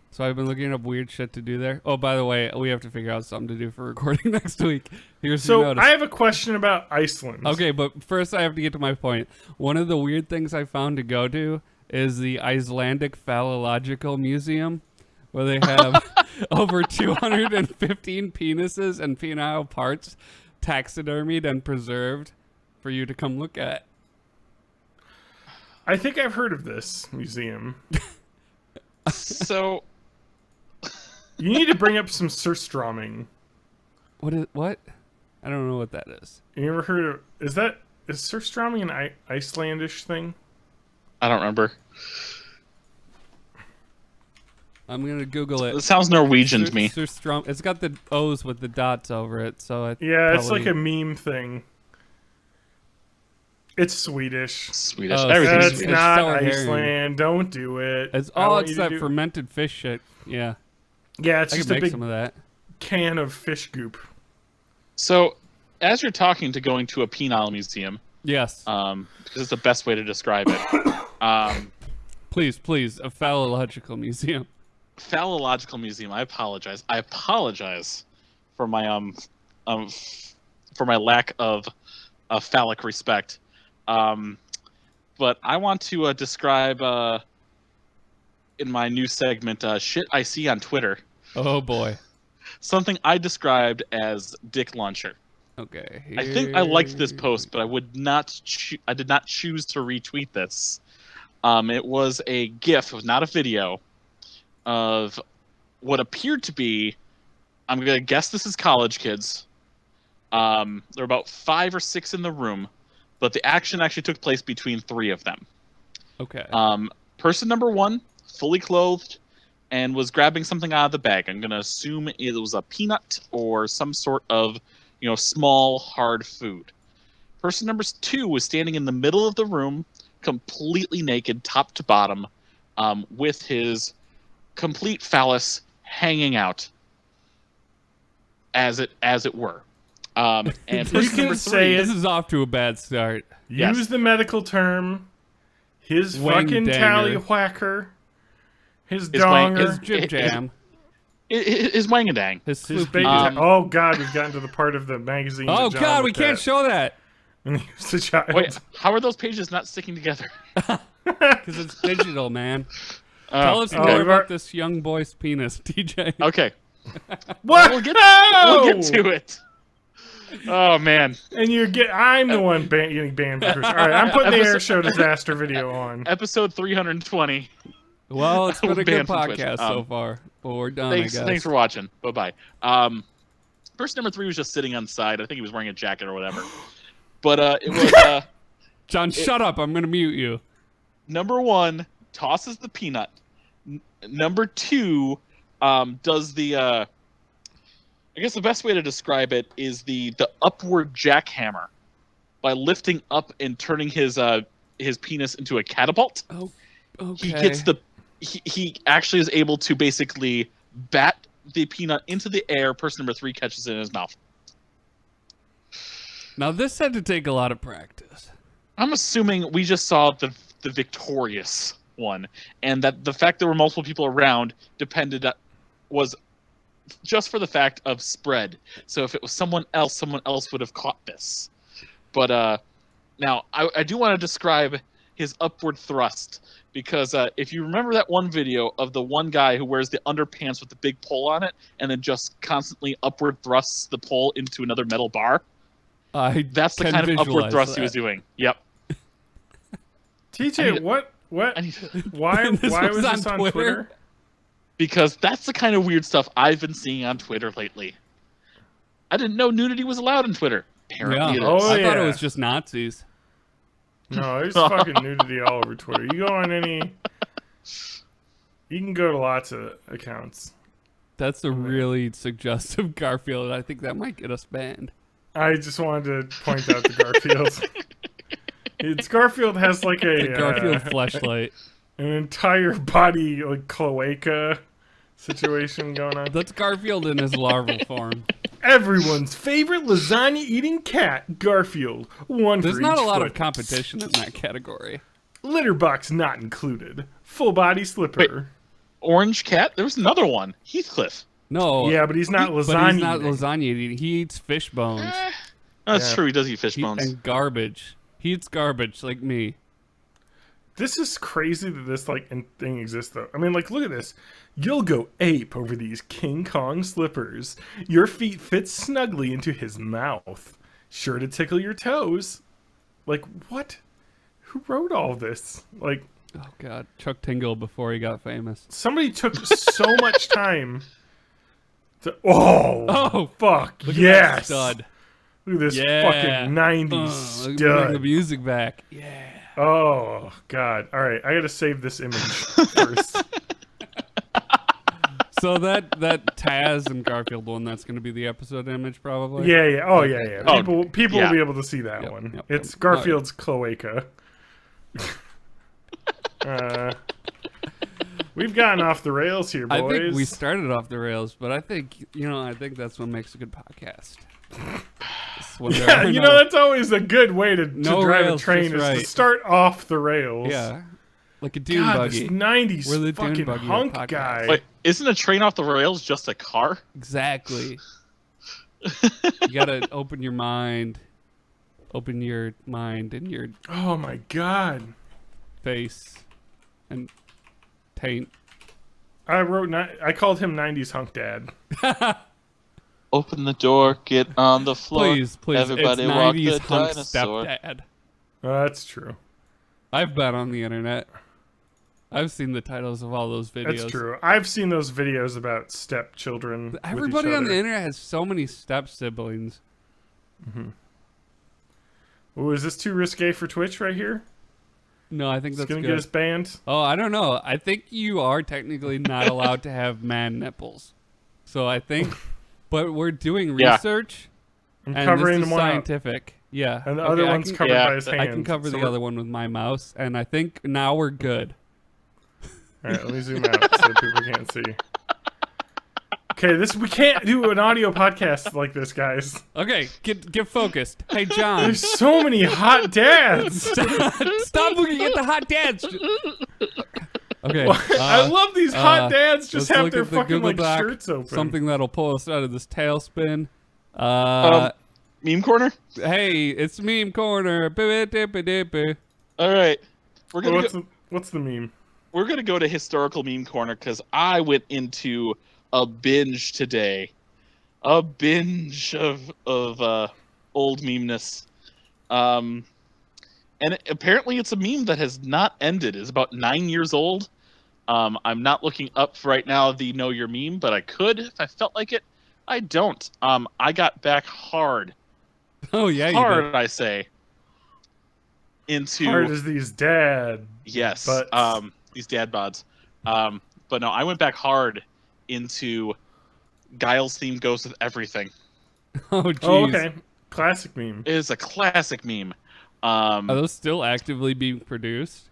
Speaker 1: So I've been looking up weird shit to do there. Oh, by the way, we have to figure out something to do for recording next week. Here's your notice.
Speaker 3: I have a question about Iceland.
Speaker 1: Okay, but first I have to get to my point. One of the weird things I found to go to is the Icelandic Phallological Museum, where they have over 215 penises and penile parts taxidermied and preserved for you to come look at.
Speaker 3: I think I've heard of this museum.
Speaker 2: So
Speaker 3: You need to bring up some surströmming.
Speaker 1: What? I don't know what that is.
Speaker 3: You ever heard of... Is surströmming an Icelandish thing?
Speaker 2: I don't remember.
Speaker 1: I'm gonna Google it.
Speaker 2: It sounds Norwegian to me.
Speaker 1: It's got the O's with the dots over it, so
Speaker 3: yeah, it's like a meme thing. It's Swedish.
Speaker 2: Swedish.
Speaker 1: Oh,
Speaker 2: Everything's
Speaker 3: That's
Speaker 2: Swedish.
Speaker 3: not
Speaker 1: sour herring.
Speaker 3: Iceland. Don't do it.
Speaker 1: It's
Speaker 3: I
Speaker 1: all
Speaker 3: want you to
Speaker 1: except
Speaker 3: do-
Speaker 1: fermented fish shit. Yeah,
Speaker 3: Yeah, it's
Speaker 1: I
Speaker 3: just
Speaker 1: could
Speaker 3: a
Speaker 1: make
Speaker 3: big
Speaker 1: some of that.
Speaker 3: can of fish goop.
Speaker 2: So, as you're talking to going to a penile museum,
Speaker 1: Yes,
Speaker 2: because it's the best way to describe it.
Speaker 1: please, a phallological museum.
Speaker 2: Phallological museum. I apologize. I apologize for my for my lack of phallic respect. But I want to describe in my new segment shit I see on Twitter.
Speaker 1: Oh boy.
Speaker 2: Something I described as dick launcher.
Speaker 1: Okay.
Speaker 2: I think I liked this post, but I would not. I did not choose to retweet this. It was a GIF, not a video, of what appeared to be. I'm gonna guess this is college kids. There are about 5 or 6 in the room, but the action actually took place between 3 of them.
Speaker 1: Okay.
Speaker 2: Person number 1, fully clothed, and was grabbing something out of the bag. I'm gonna assume it was a peanut or some sort of, small hard food. Person number 2 was standing in the middle of the room, completely naked, top to bottom, with his complete phallus hanging out, as it were. And
Speaker 3: You
Speaker 2: person
Speaker 3: can
Speaker 2: number
Speaker 3: say
Speaker 2: 3,
Speaker 3: it.
Speaker 1: This is off to a bad start.
Speaker 2: Yes.
Speaker 3: Use the medical term. His
Speaker 1: Wang
Speaker 3: fucking
Speaker 1: danger.
Speaker 3: tallywhacker. His
Speaker 2: His wang-
Speaker 3: donger.
Speaker 1: His jib jam.
Speaker 2: is wangadang.
Speaker 1: His
Speaker 3: His
Speaker 1: sloopy.
Speaker 3: baby. Oh god, we've gotten to the part of the magazine.
Speaker 1: Oh
Speaker 3: that John
Speaker 1: god, we
Speaker 3: looked
Speaker 1: can't
Speaker 3: at
Speaker 1: show that
Speaker 3: when he was a child.
Speaker 2: Wait, how are those pages not sticking together?
Speaker 1: because it's digital, man.
Speaker 2: Oh,
Speaker 1: Tell us
Speaker 3: okay.
Speaker 1: more
Speaker 3: Oh,
Speaker 1: about this young boy's penis, TJ.
Speaker 2: Okay,
Speaker 3: What?
Speaker 2: we'll get
Speaker 3: No!
Speaker 2: to it. Oh man,
Speaker 3: And I'm the one getting banned for All right, I'm putting the air show disaster video on.
Speaker 2: episode 320.
Speaker 1: Well, it's been a good
Speaker 2: Banned from Twitch.
Speaker 1: podcast so far. Well, we're done, I guess.
Speaker 2: Thanks for watching. Bye bye. Person number 3 was just sitting on the side. I think he was wearing a jacket or whatever. But it was
Speaker 1: John, shut up. I'm going to mute you.
Speaker 2: number 1 tosses the peanut. Number 2 does the. I guess the best way to describe it is the upward jackhammer by lifting up and turning his penis into a catapult.
Speaker 1: Oh, okay.
Speaker 2: He gets he actually is able to basically bat the peanut into the air. Person number 3 catches it in his mouth.
Speaker 1: Now, this had to take a lot of practice.
Speaker 2: I'm assuming we just saw the victorious one, and that the fact there were multiple people around was just for the fact of spread. So if it was someone else would have caught this. But now I do want to describe his upward thrust, because if you remember that one video of the one guy who wears the underpants with the big pole on it and then just constantly upward thrusts the pole into another metal bar, that's the kind of upward thrust he was doing. Yep.
Speaker 3: TJ, what?
Speaker 2: I need
Speaker 3: Why
Speaker 1: This
Speaker 3: was
Speaker 1: was on
Speaker 3: this on
Speaker 1: Twitter?
Speaker 3: Twitter?
Speaker 2: because that's the kind of weird stuff I've been seeing on Twitter lately. I didn't know nudity was allowed on Twitter. Apparently it is.
Speaker 3: Oh,
Speaker 1: I thought it
Speaker 3: yeah.
Speaker 1: was just Nazis.
Speaker 3: No, there's fucking nudity all over Twitter. You go on any... You can go to lots of accounts.
Speaker 1: That's a really suggestive Garfield. I think that might get us banned.
Speaker 3: I just wanted to point out the Garfield. Garfield has like
Speaker 1: The Garfield fleshlight.
Speaker 3: an entire body like cloaca situation going on.
Speaker 1: That's Garfield in his larval form.
Speaker 3: Everyone's favorite lasagna-eating cat, Garfield. One
Speaker 1: There's
Speaker 3: for
Speaker 1: not
Speaker 3: each
Speaker 1: a lot
Speaker 3: foot.
Speaker 1: of competition in that category.
Speaker 3: Litter box not included. Full body slipper.
Speaker 2: Wait. Orange cat? There was another one. Heathcliff.
Speaker 1: No.
Speaker 3: Yeah, but he's not lasagna.
Speaker 1: But he's not
Speaker 3: eating.
Speaker 1: lasagna eating. He eats fish bones.
Speaker 2: That's
Speaker 3: Yeah.
Speaker 2: true. He does eat fish bones.
Speaker 1: And garbage. He eats garbage like me.
Speaker 3: This is crazy that this like thing exists though. I mean, like, look at this. You'll go ape over these King Kong slippers. Your feet fit snugly into his mouth. Sure to tickle your toes. Like, what? Who wrote all this? Like,
Speaker 1: Oh God, Chuck Tingle before he got famous.
Speaker 3: somebody took so much time to. Oh, fuck!
Speaker 1: Look at that
Speaker 3: Yes.
Speaker 1: stud.
Speaker 3: Look at this
Speaker 1: Yeah.
Speaker 3: fucking '90s
Speaker 1: Bring
Speaker 3: stud.
Speaker 1: the music back. Yeah.
Speaker 3: Oh God! All right, I gotta save this image first.
Speaker 1: So that Taz and Garfield one, that's going to be the episode image probably.
Speaker 3: Yeah, yeah. Oh, yeah, yeah.
Speaker 2: Oh,
Speaker 3: People
Speaker 2: yeah.
Speaker 3: will be able to see that
Speaker 1: Yep,
Speaker 3: one.
Speaker 1: yep,
Speaker 3: It's
Speaker 1: yep.
Speaker 3: Garfield's cloaca. We've gotten off the rails here, boys.
Speaker 1: I think we started off the rails, but I think that's what makes a good podcast. It's when there
Speaker 3: Yeah,
Speaker 1: are
Speaker 3: you
Speaker 1: no-
Speaker 3: know, that's always a good way to
Speaker 1: No
Speaker 3: drive
Speaker 1: rails,
Speaker 3: a train
Speaker 1: just
Speaker 3: is to
Speaker 1: right.
Speaker 3: start off the rails.
Speaker 1: Yeah, like a dune
Speaker 3: God,
Speaker 1: buggy.
Speaker 3: this '90s
Speaker 1: We're the dune
Speaker 3: fucking
Speaker 1: buggy of
Speaker 3: hunk
Speaker 1: podcasts.
Speaker 3: guy.
Speaker 2: Wait, isn't a train off the rails just a car?
Speaker 1: Exactly. You gotta open your mind and your
Speaker 3: Oh my God!
Speaker 1: face and taint.
Speaker 3: I called him '90s hunk dad.
Speaker 2: Open the door, get on the floor.
Speaker 1: Please,
Speaker 2: Everybody
Speaker 1: it's
Speaker 2: walk
Speaker 1: 90s
Speaker 2: the
Speaker 1: hunk
Speaker 2: dinosaur.
Speaker 1: stepdad.
Speaker 3: That's true.
Speaker 1: I've been on the internet. I've seen the titles of all those videos.
Speaker 3: That's true. I've seen those videos about stepchildren. with
Speaker 1: Everybody
Speaker 3: each
Speaker 1: on the
Speaker 3: other.
Speaker 1: internet has so many step siblings.
Speaker 3: Ooh, is this too risque for Twitch right here?
Speaker 1: No, I think
Speaker 3: It's
Speaker 1: that's
Speaker 3: gonna
Speaker 1: good.
Speaker 3: get us banned.
Speaker 1: Oh, I don't know. I think you are technically not allowed to have man nipples. So I think, but we're doing
Speaker 2: Yeah.
Speaker 1: research,
Speaker 3: I'm
Speaker 1: and
Speaker 3: covering
Speaker 1: this is
Speaker 3: them one up.
Speaker 1: scientific. Yeah.
Speaker 3: And the
Speaker 1: Okay,
Speaker 3: other
Speaker 1: I
Speaker 3: one's
Speaker 1: can-
Speaker 3: covered
Speaker 2: yeah,
Speaker 3: by his hand.
Speaker 1: I can cover
Speaker 3: So
Speaker 1: the
Speaker 3: we're-
Speaker 1: other one with my mouse, and I think now we're good.
Speaker 3: All right, let me zoom out so people can't see. Okay, we can't do an audio podcast like this, guys.
Speaker 1: Okay, get focused. Hey, John,
Speaker 3: There's so many hot dads.
Speaker 1: stop looking at the hot dads. Okay,
Speaker 3: I love these hot dads just
Speaker 1: let's
Speaker 3: have
Speaker 1: look
Speaker 3: their
Speaker 1: at the
Speaker 3: fucking
Speaker 1: Google
Speaker 3: like
Speaker 1: Doc,
Speaker 3: shirts open.
Speaker 1: Something that'll pull us out of this tailspin.
Speaker 2: Meme corner?
Speaker 1: Hey, it's meme corner. Bip-a-dip-a-dip-a.
Speaker 2: All right. We're gonna
Speaker 3: What's the meme?
Speaker 2: we're gonna go to historical meme corner because I went into a binge today, a binge of old memeness, and apparently it's a meme that has not ended. It's about 9 years old. I'm not looking up right now the know your meme, but I could if I felt like it. I don't. I got back hard,
Speaker 1: Oh yeah, you
Speaker 2: hard
Speaker 1: did.
Speaker 2: I say, into
Speaker 3: Hard as these dad.
Speaker 2: yes,
Speaker 3: butts.
Speaker 2: these dad bods. But no, I went back hard into Guile's theme goes with everything.
Speaker 1: Oh jeez.
Speaker 3: Oh, okay. Classic meme.
Speaker 2: It is a classic meme.
Speaker 1: Are those still actively being produced?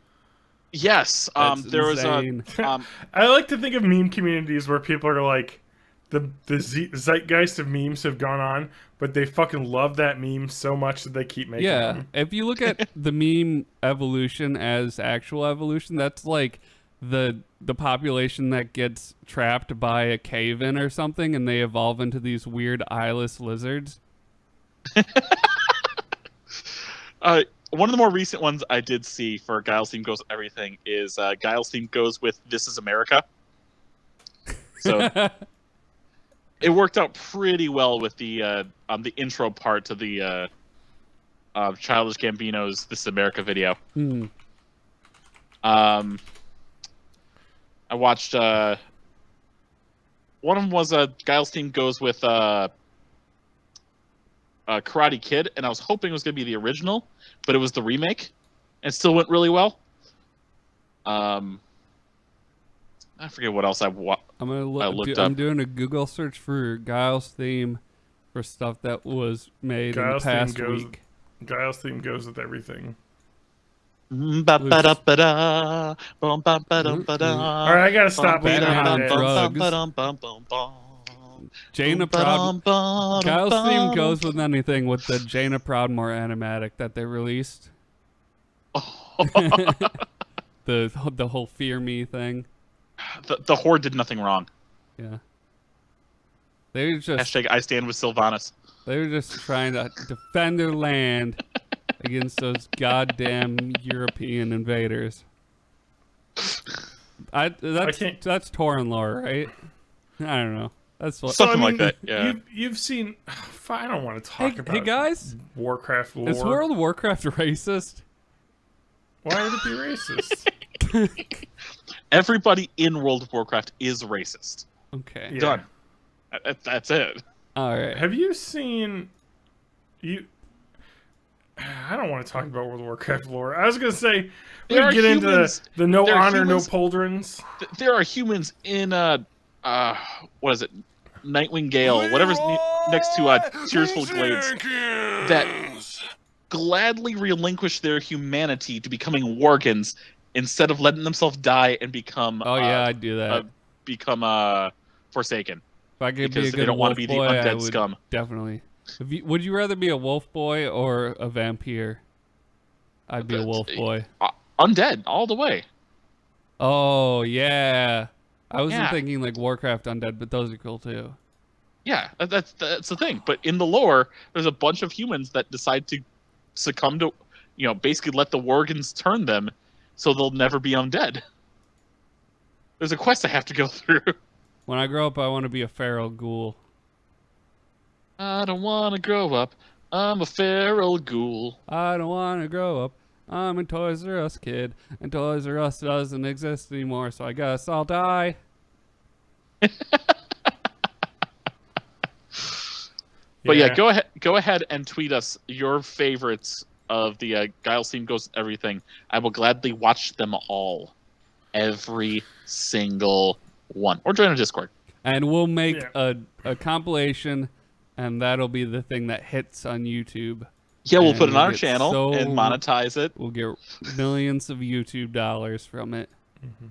Speaker 2: Yes,
Speaker 1: That's
Speaker 2: there was a
Speaker 1: insane.
Speaker 3: I like to think of meme communities where people are like, the zeitgeist of memes have gone on, but they fucking love that meme so much that they keep making
Speaker 1: Yeah,
Speaker 3: them.
Speaker 1: if you look at the meme evolution as actual evolution, that's like the population that gets trapped by a cave-in or something, and they evolve into these weird eyeless lizards.
Speaker 2: One of the more recent ones I did see for Guile's theme goes with everything is Guile's theme goes with "This Is America." So it worked out pretty well with the intro part to the Childish Gambino's "This Is America" video.
Speaker 1: Hmm.
Speaker 2: I watched One of them was Guile's theme goes with Karate Kid, and I was hoping it was going to be the original, but it was the remake, and it still went really well. I forget what else
Speaker 1: I'm gonna look. I'm doing a Google search for Guile's theme for stuff that was made in the past week.
Speaker 3: Guile's theme goes with everything.
Speaker 2: All right,
Speaker 3: I gotta stop leaving
Speaker 1: on drugs. Jaina Proud. Guile's theme goes with anything with the Jaina Proudmore animatic that they released. the whole Fear Me thing.
Speaker 2: The Horde did nothing wrong.
Speaker 1: Yeah. They were just
Speaker 2: Hashtag I stand with Sylvanas.
Speaker 1: They were just trying to defend their land against those goddamn European invaders. That's Tauren lore, right? I don't know. That's what,
Speaker 2: something like that. Yeah.
Speaker 3: You've seen. I don't want to talk about.
Speaker 1: Hey guys,
Speaker 3: Warcraft lore.
Speaker 1: Is World of Warcraft racist?
Speaker 3: Why would it be racist?
Speaker 2: Everybody in World of Warcraft is racist.
Speaker 1: Okay.
Speaker 3: Yeah.
Speaker 2: Done. That's it.
Speaker 1: All right.
Speaker 3: Have you seen? I don't want to talk about World of Warcraft lore. I was gonna say we get into the no honor, no pauldrons.
Speaker 2: There are humans in what is it? Nightwing Gale, whatever's next to Tearsful Glades, that gladly relinquish their humanity to becoming Worgans instead of letting themselves die and become.
Speaker 1: Oh yeah, I'd do that.
Speaker 2: Become Forsaken.
Speaker 1: If I could
Speaker 2: because
Speaker 1: be a good
Speaker 2: they don't want to be the
Speaker 1: boy,
Speaker 2: undead scum.
Speaker 1: Definitely. Would you rather be a wolf boy or a vampire? I'd be a wolf boy.
Speaker 2: Undead all the way.
Speaker 1: Oh yeah. I wasn't thinking like Warcraft undead, but those are cool too.
Speaker 2: Yeah, that's the thing. But in the lore, there's a bunch of humans that decide to succumb to, basically let the Worgans turn them, so they'll never be undead. There's a quest I have to go through.
Speaker 1: When I grow up, I want to be a feral ghoul.
Speaker 2: I don't want to grow up. I'm a feral ghoul.
Speaker 1: I don't want to grow up. I'm a Toys R Us kid, and Toys R Us doesn't exist anymore, so I guess I'll die.
Speaker 2: But yeah, go ahead and tweet us your favorites of the Guile's theme Ghost Everything. I will gladly watch them all. Every single one. Or join our Discord.
Speaker 1: And we'll make a compilation, and that'll be the thing that hits on YouTube.
Speaker 2: Yeah, we'll put it on our channel and monetize it.
Speaker 1: We'll get millions of YouTube dollars from it.
Speaker 3: Mm-hmm.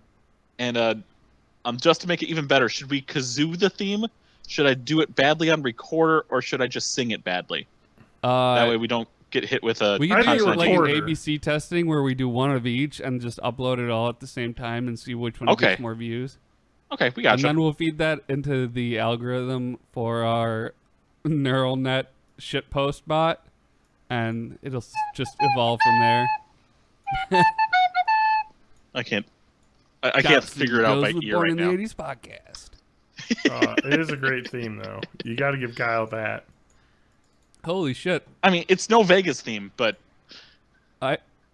Speaker 2: And just to make it even better, should we kazoo the theme? Should I do it badly on recorder, or should I just sing it badly? That way we don't get hit with a...
Speaker 1: We can do like an ABC testing where we do one of each and just upload it all at the same time and see which one gets more views.
Speaker 2: Okay, we got you.
Speaker 1: And then we'll feed that into the algorithm for our neural net shitpost bot, and it'll just evolve from there.
Speaker 2: I can't figure it out by ear right now.
Speaker 1: In the 80s podcast.
Speaker 3: It is a great theme, though. You got to give Guile that.
Speaker 1: Holy shit!
Speaker 2: I mean, it's no Vegas theme, but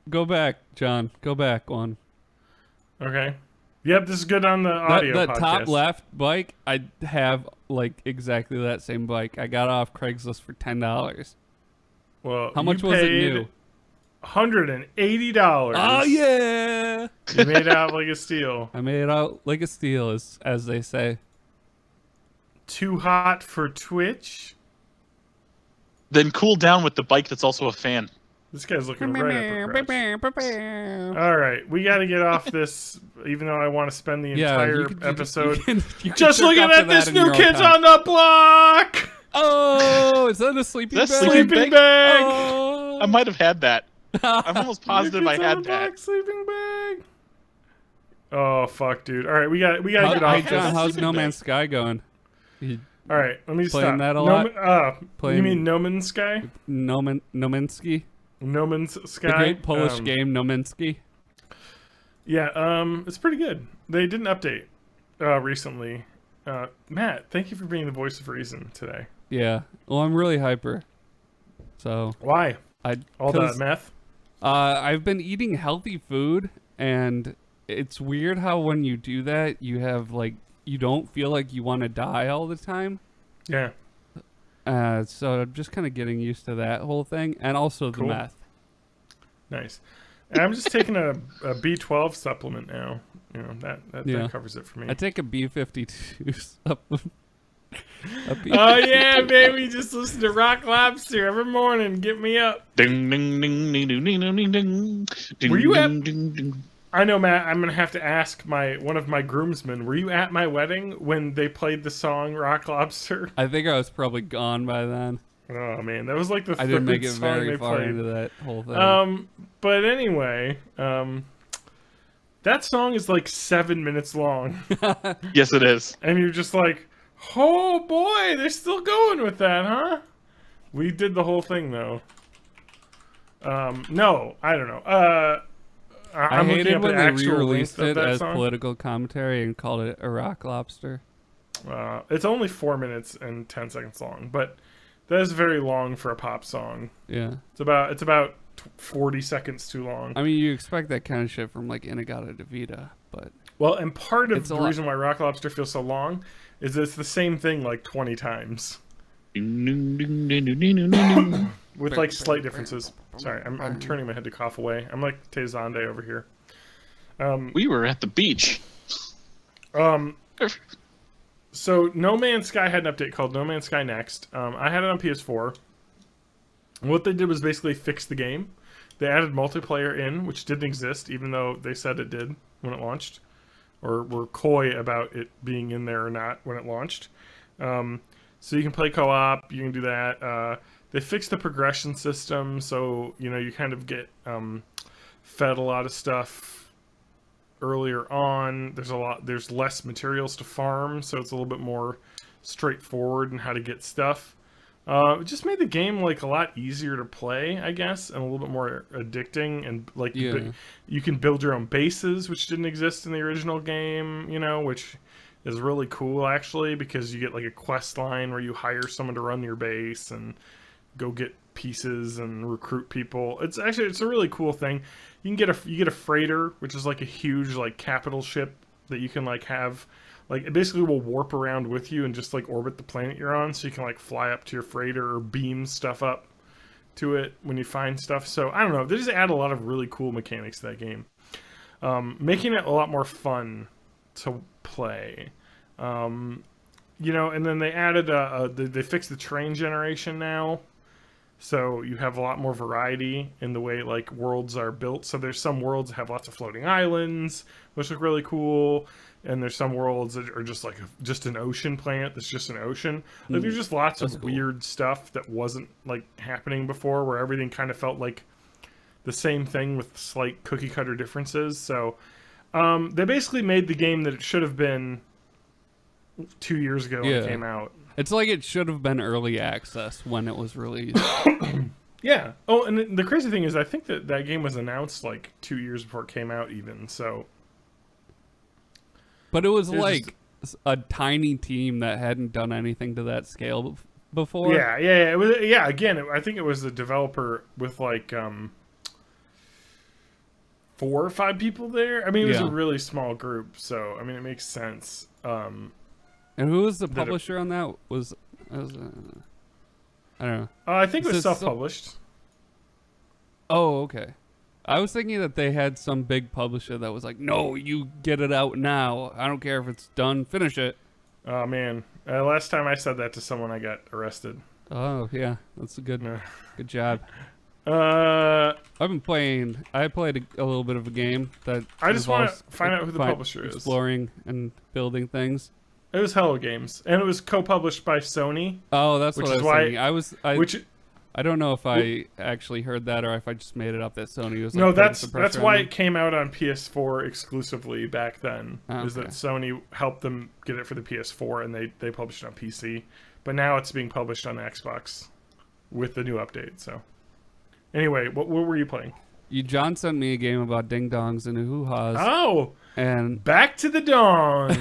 Speaker 1: go back, John. Go back one.
Speaker 3: Okay. Yep, this is good on the audio
Speaker 1: that
Speaker 3: podcast.
Speaker 1: top left bike, I have like exactly that same bike. I got off Craigslist for $10.
Speaker 3: Well,
Speaker 1: how much was it new?
Speaker 3: $180.
Speaker 1: Oh yeah!
Speaker 3: You made out like a steal.
Speaker 1: I made it out like a steal, as they say.
Speaker 3: Too hot for Twitch?
Speaker 2: Then cool down with the bike that's also a fan.
Speaker 3: This guy's looking right at the press. All right, we got to get off this, even though I want to spend the entire episode
Speaker 1: you can
Speaker 3: just looking at this new Kids on the Block.
Speaker 1: Oh, is that a sleeping bag?
Speaker 3: Sleeping bag.
Speaker 1: Oh.
Speaker 2: I might have had that. I'm almost positive I had that.
Speaker 3: Sleeping bag. Oh fuck, dude! All right, we got to get off.
Speaker 1: Hey John, how's No Man's Sky going?
Speaker 3: All right, let me
Speaker 1: playing
Speaker 3: stop.
Speaker 1: That a lot?
Speaker 3: You mean No Man's Sky?
Speaker 1: Nominski?
Speaker 3: No Man's Sky.
Speaker 1: The great Polish game, Nominski.
Speaker 3: Yeah, it's pretty good. They did an update recently. Matt, thank you for being the voice of reason today.
Speaker 1: Yeah. Well, I'm really hyper. So
Speaker 3: why? All that meth?
Speaker 1: I've been eating healthy food, and it's weird how when you do that, you you don't feel like you want to die all the time.
Speaker 3: Yeah.
Speaker 1: So I'm just kind of getting used to that whole thing, and also the meth.
Speaker 3: Nice. And I'm just taking a B12 supplement now. You know, that covers it for me.
Speaker 1: I take a B52 supplement.
Speaker 3: Oh yeah, baby! Just listen to Rock Lobster every morning. Get me up.
Speaker 2: Ding ding ding ding ding ding ding ding.
Speaker 3: Were you at?
Speaker 2: Ding, ding, ding.
Speaker 3: I know, Matt. I'm gonna have to ask one of my groomsmen. Were you at my wedding when they played the song Rock Lobster?
Speaker 1: I think I was probably gone by then.
Speaker 3: Oh man, that was like the
Speaker 1: I didn't make it
Speaker 3: song
Speaker 1: very
Speaker 3: they
Speaker 1: far
Speaker 3: played.
Speaker 1: into that whole thing.
Speaker 3: But anyway, that song is like 7 minutes long,
Speaker 2: Yes, it is.
Speaker 3: and you're just like, oh boy, they're still going with that, huh? We did the whole thing though. No, I don't know.
Speaker 1: I
Speaker 3: I'm looking
Speaker 1: hated
Speaker 3: up
Speaker 1: when
Speaker 3: the
Speaker 1: they
Speaker 3: actual
Speaker 1: re-released
Speaker 3: length
Speaker 1: it
Speaker 3: of that
Speaker 1: as
Speaker 3: song.
Speaker 1: political commentary and called it a rock lobster.
Speaker 3: It's only 4 minutes and 10 seconds long, but that is very long for a pop song.
Speaker 1: Yeah.
Speaker 3: It's about 40 seconds too long.
Speaker 1: I mean, you expect that kind of shit from like Inagata Devita, but
Speaker 3: Well, and part of
Speaker 1: It's
Speaker 3: the
Speaker 1: a lot.
Speaker 3: reason why Rock Lobster feels so long is it's the same thing like 20 times
Speaker 2: Ding, ding, ding, ding, ding, ding, ding, ding.
Speaker 3: with like slight differences. Sorry, I'm turning my head to cough away. I'm like Tezande over here.
Speaker 2: We were at the beach.
Speaker 3: So No Man's Sky had an update called No Man's Sky Next. I had it on PS4. What they did was basically fix the game. They added multiplayer in, which didn't exist, even though they said it did when it launched, or were coy about it being in there or not when it launched. So you can play co-op, you can do that. They fixed the progression system, so you know you kind of get fed a lot of stuff earlier on. There's less materials to farm, so it's a little bit more straightforward in how to get stuff. It just made the game like a lot easier to play, I guess, and a little bit more addicting. And like you can build your own bases, which didn't exist in the original game, you know, which is really cool actually, because you get like a quest line where you hire someone to run your base and go get pieces and recruit people. It's a really cool thing. You get a freighter, which is like a huge like capital ship that you can like have. Like, it basically will warp around with you and just, like, orbit the planet you're on, so you can, like, fly up to your freighter or beam stuff up to it when you find stuff. So, I don't know. They just add a lot of really cool mechanics to that game. Making it a lot more fun to play. You know, and then they added, they fixed the terrain generation now. So, you have a lot more variety in the way, like, worlds are built. So, there's some worlds that have lots of floating islands, which look really cool. And there's some worlds that are just like just an ocean planet that's just an ocean. Like there's just lots of weird stuff that wasn't like happening before, where everything kind of felt like the same thing with slight cookie cutter differences. So they basically made the game that it should have been 2 years ago when it came out.
Speaker 1: It's like it should have been early access when it was released.
Speaker 3: Yeah. Oh, and the crazy thing is, I think that game was announced like 2 years before it came out, even. So.
Speaker 1: But it was like a tiny team that hadn't done anything to that scale before.
Speaker 3: Yeah. It was, again, I think it was a developer with like 4 or 5 people there. I mean, it was a really small group, so I mean, it makes sense.
Speaker 1: And who was the publisher on that? I don't know.
Speaker 3: I think it was self-published.
Speaker 1: Oh, okay. I was thinking that they had some big publisher that was like, no, you get it out now. I don't care if it's done. Finish it. Oh,
Speaker 3: man. Last time I said that to someone, I got arrested.
Speaker 1: Oh, yeah. That's a good job.
Speaker 3: I've
Speaker 1: been playing. I played a little bit of a game that
Speaker 3: I just want to find out who the publisher is.
Speaker 1: Exploring and building things.
Speaker 3: It was Hello Games, and it was co-published by Sony.
Speaker 1: Oh, that's what I was thinking. I don't know if I actually heard that or if I just made it up that Sony was. Like,
Speaker 3: no, that's why it came out on PS4 exclusively back then.
Speaker 1: Oh,
Speaker 3: is that Sony helped them get it for the PS4 and they published it on PC, but now it's being published on Xbox with the new update. So, anyway, what were you playing?
Speaker 1: John sent me a game about ding dongs and hoo-haws.
Speaker 3: Oh,
Speaker 1: and
Speaker 3: back to the dawn.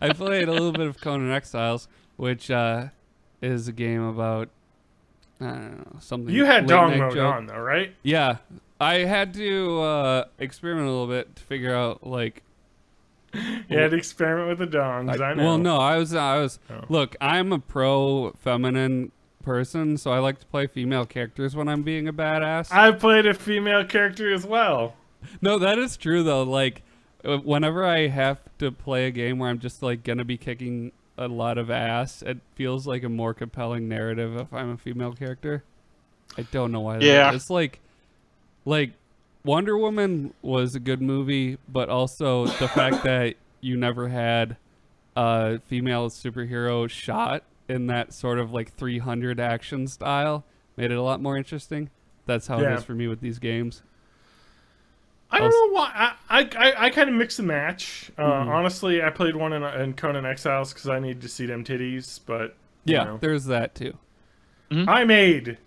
Speaker 1: I played a little bit of Conan Exiles, which is a game about. I don't know, something.
Speaker 3: You had dong mode
Speaker 1: joke.
Speaker 3: On though, right?
Speaker 1: Yeah, I had to experiment a little bit to figure out like
Speaker 3: You had to experiment with the dongs. I know.
Speaker 1: Well, no, I was.
Speaker 3: Oh.
Speaker 1: Look, I'm a pro feminine person, so I like to play female characters when I'm being a badass.
Speaker 3: I played a female character as well.
Speaker 1: No, that is true though. Like, whenever I have to play a game where I'm just like gonna be kicking a lot of ass, it feels like a more compelling narrative if I'm a female character. I don't know why.
Speaker 2: Yeah.
Speaker 1: It's like Wonder Woman was a good movie, but also the fact that you never had a female superhero shot in that sort of like 300 action style made it a lot more interesting. That's how it is for me with these games.
Speaker 3: I don't know why. I kind of mix and match. Honestly, I played one in Conan Exiles because I needed to see them titties, but you know.
Speaker 1: There's that too.
Speaker 3: I made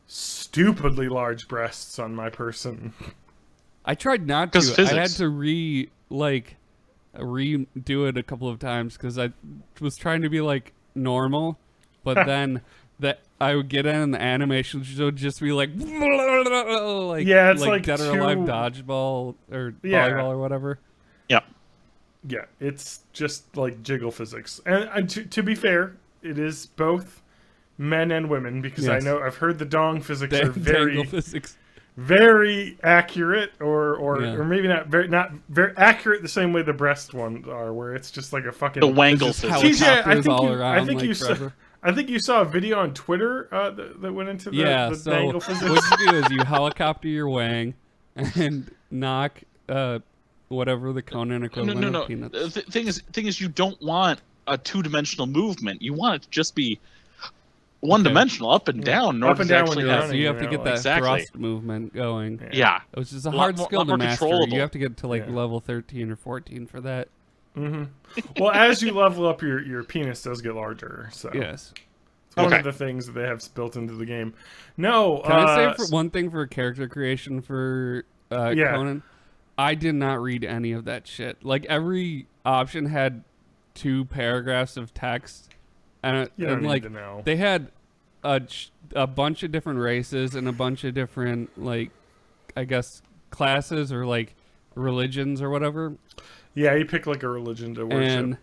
Speaker 3: stupidly large breasts on my person.
Speaker 1: I tried not to.
Speaker 2: 'Cause physics.
Speaker 1: I had to redo it a couple of times because I was trying to be like normal, but then that I would get in and the animations would just be like
Speaker 3: Yeah, it's like
Speaker 1: Dead or Alive dodgeball or volleyball or whatever.
Speaker 2: Yeah.
Speaker 3: Yeah, it's just like jiggle physics. And to be fair, it is both men and women because I know I've heard the dong physics are
Speaker 1: Dangle physics.
Speaker 3: very accurate, or maybe not very accurate the same way the breast ones are, where it's just like a fucking
Speaker 2: The wangle
Speaker 1: Just
Speaker 2: physics.
Speaker 3: TJ,
Speaker 1: I
Speaker 3: think you saw a video on Twitter that went into the dangle physics.
Speaker 1: What you do is you helicopter your wang and knock whatever the Conan equivalent of peanuts.
Speaker 2: The thing is, you don't want a two-dimensional movement. You want it to just be one-dimensional, up and down. In
Speaker 3: Up
Speaker 2: order
Speaker 3: and
Speaker 2: to
Speaker 3: down when
Speaker 2: actually
Speaker 3: you're
Speaker 2: have,
Speaker 1: So
Speaker 3: running.
Speaker 1: you have to get that
Speaker 2: Exactly.
Speaker 1: thrust movement going.
Speaker 2: Yeah.
Speaker 1: Which is a
Speaker 2: Lot
Speaker 1: hard
Speaker 2: more-
Speaker 1: skill
Speaker 2: lot
Speaker 1: to
Speaker 2: more
Speaker 1: master.
Speaker 2: controllable.
Speaker 1: You have to get to like
Speaker 3: Yeah.
Speaker 1: level 13 or 14 for that.
Speaker 3: Well, as you level up, your penis does get larger. So
Speaker 1: Yes.
Speaker 3: it's one
Speaker 2: Okay.
Speaker 3: of the things that they have built into the game. No,
Speaker 1: Can I say for one thing for character creation for Conan? I did not read any of that shit. Like every option had 2 paragraphs of text, and
Speaker 3: You don't need
Speaker 1: like
Speaker 3: to know.
Speaker 1: they had a bunch of different races and a bunch of different like I guess classes or like religions or whatever.
Speaker 3: Yeah, you pick like a religion to worship.
Speaker 1: And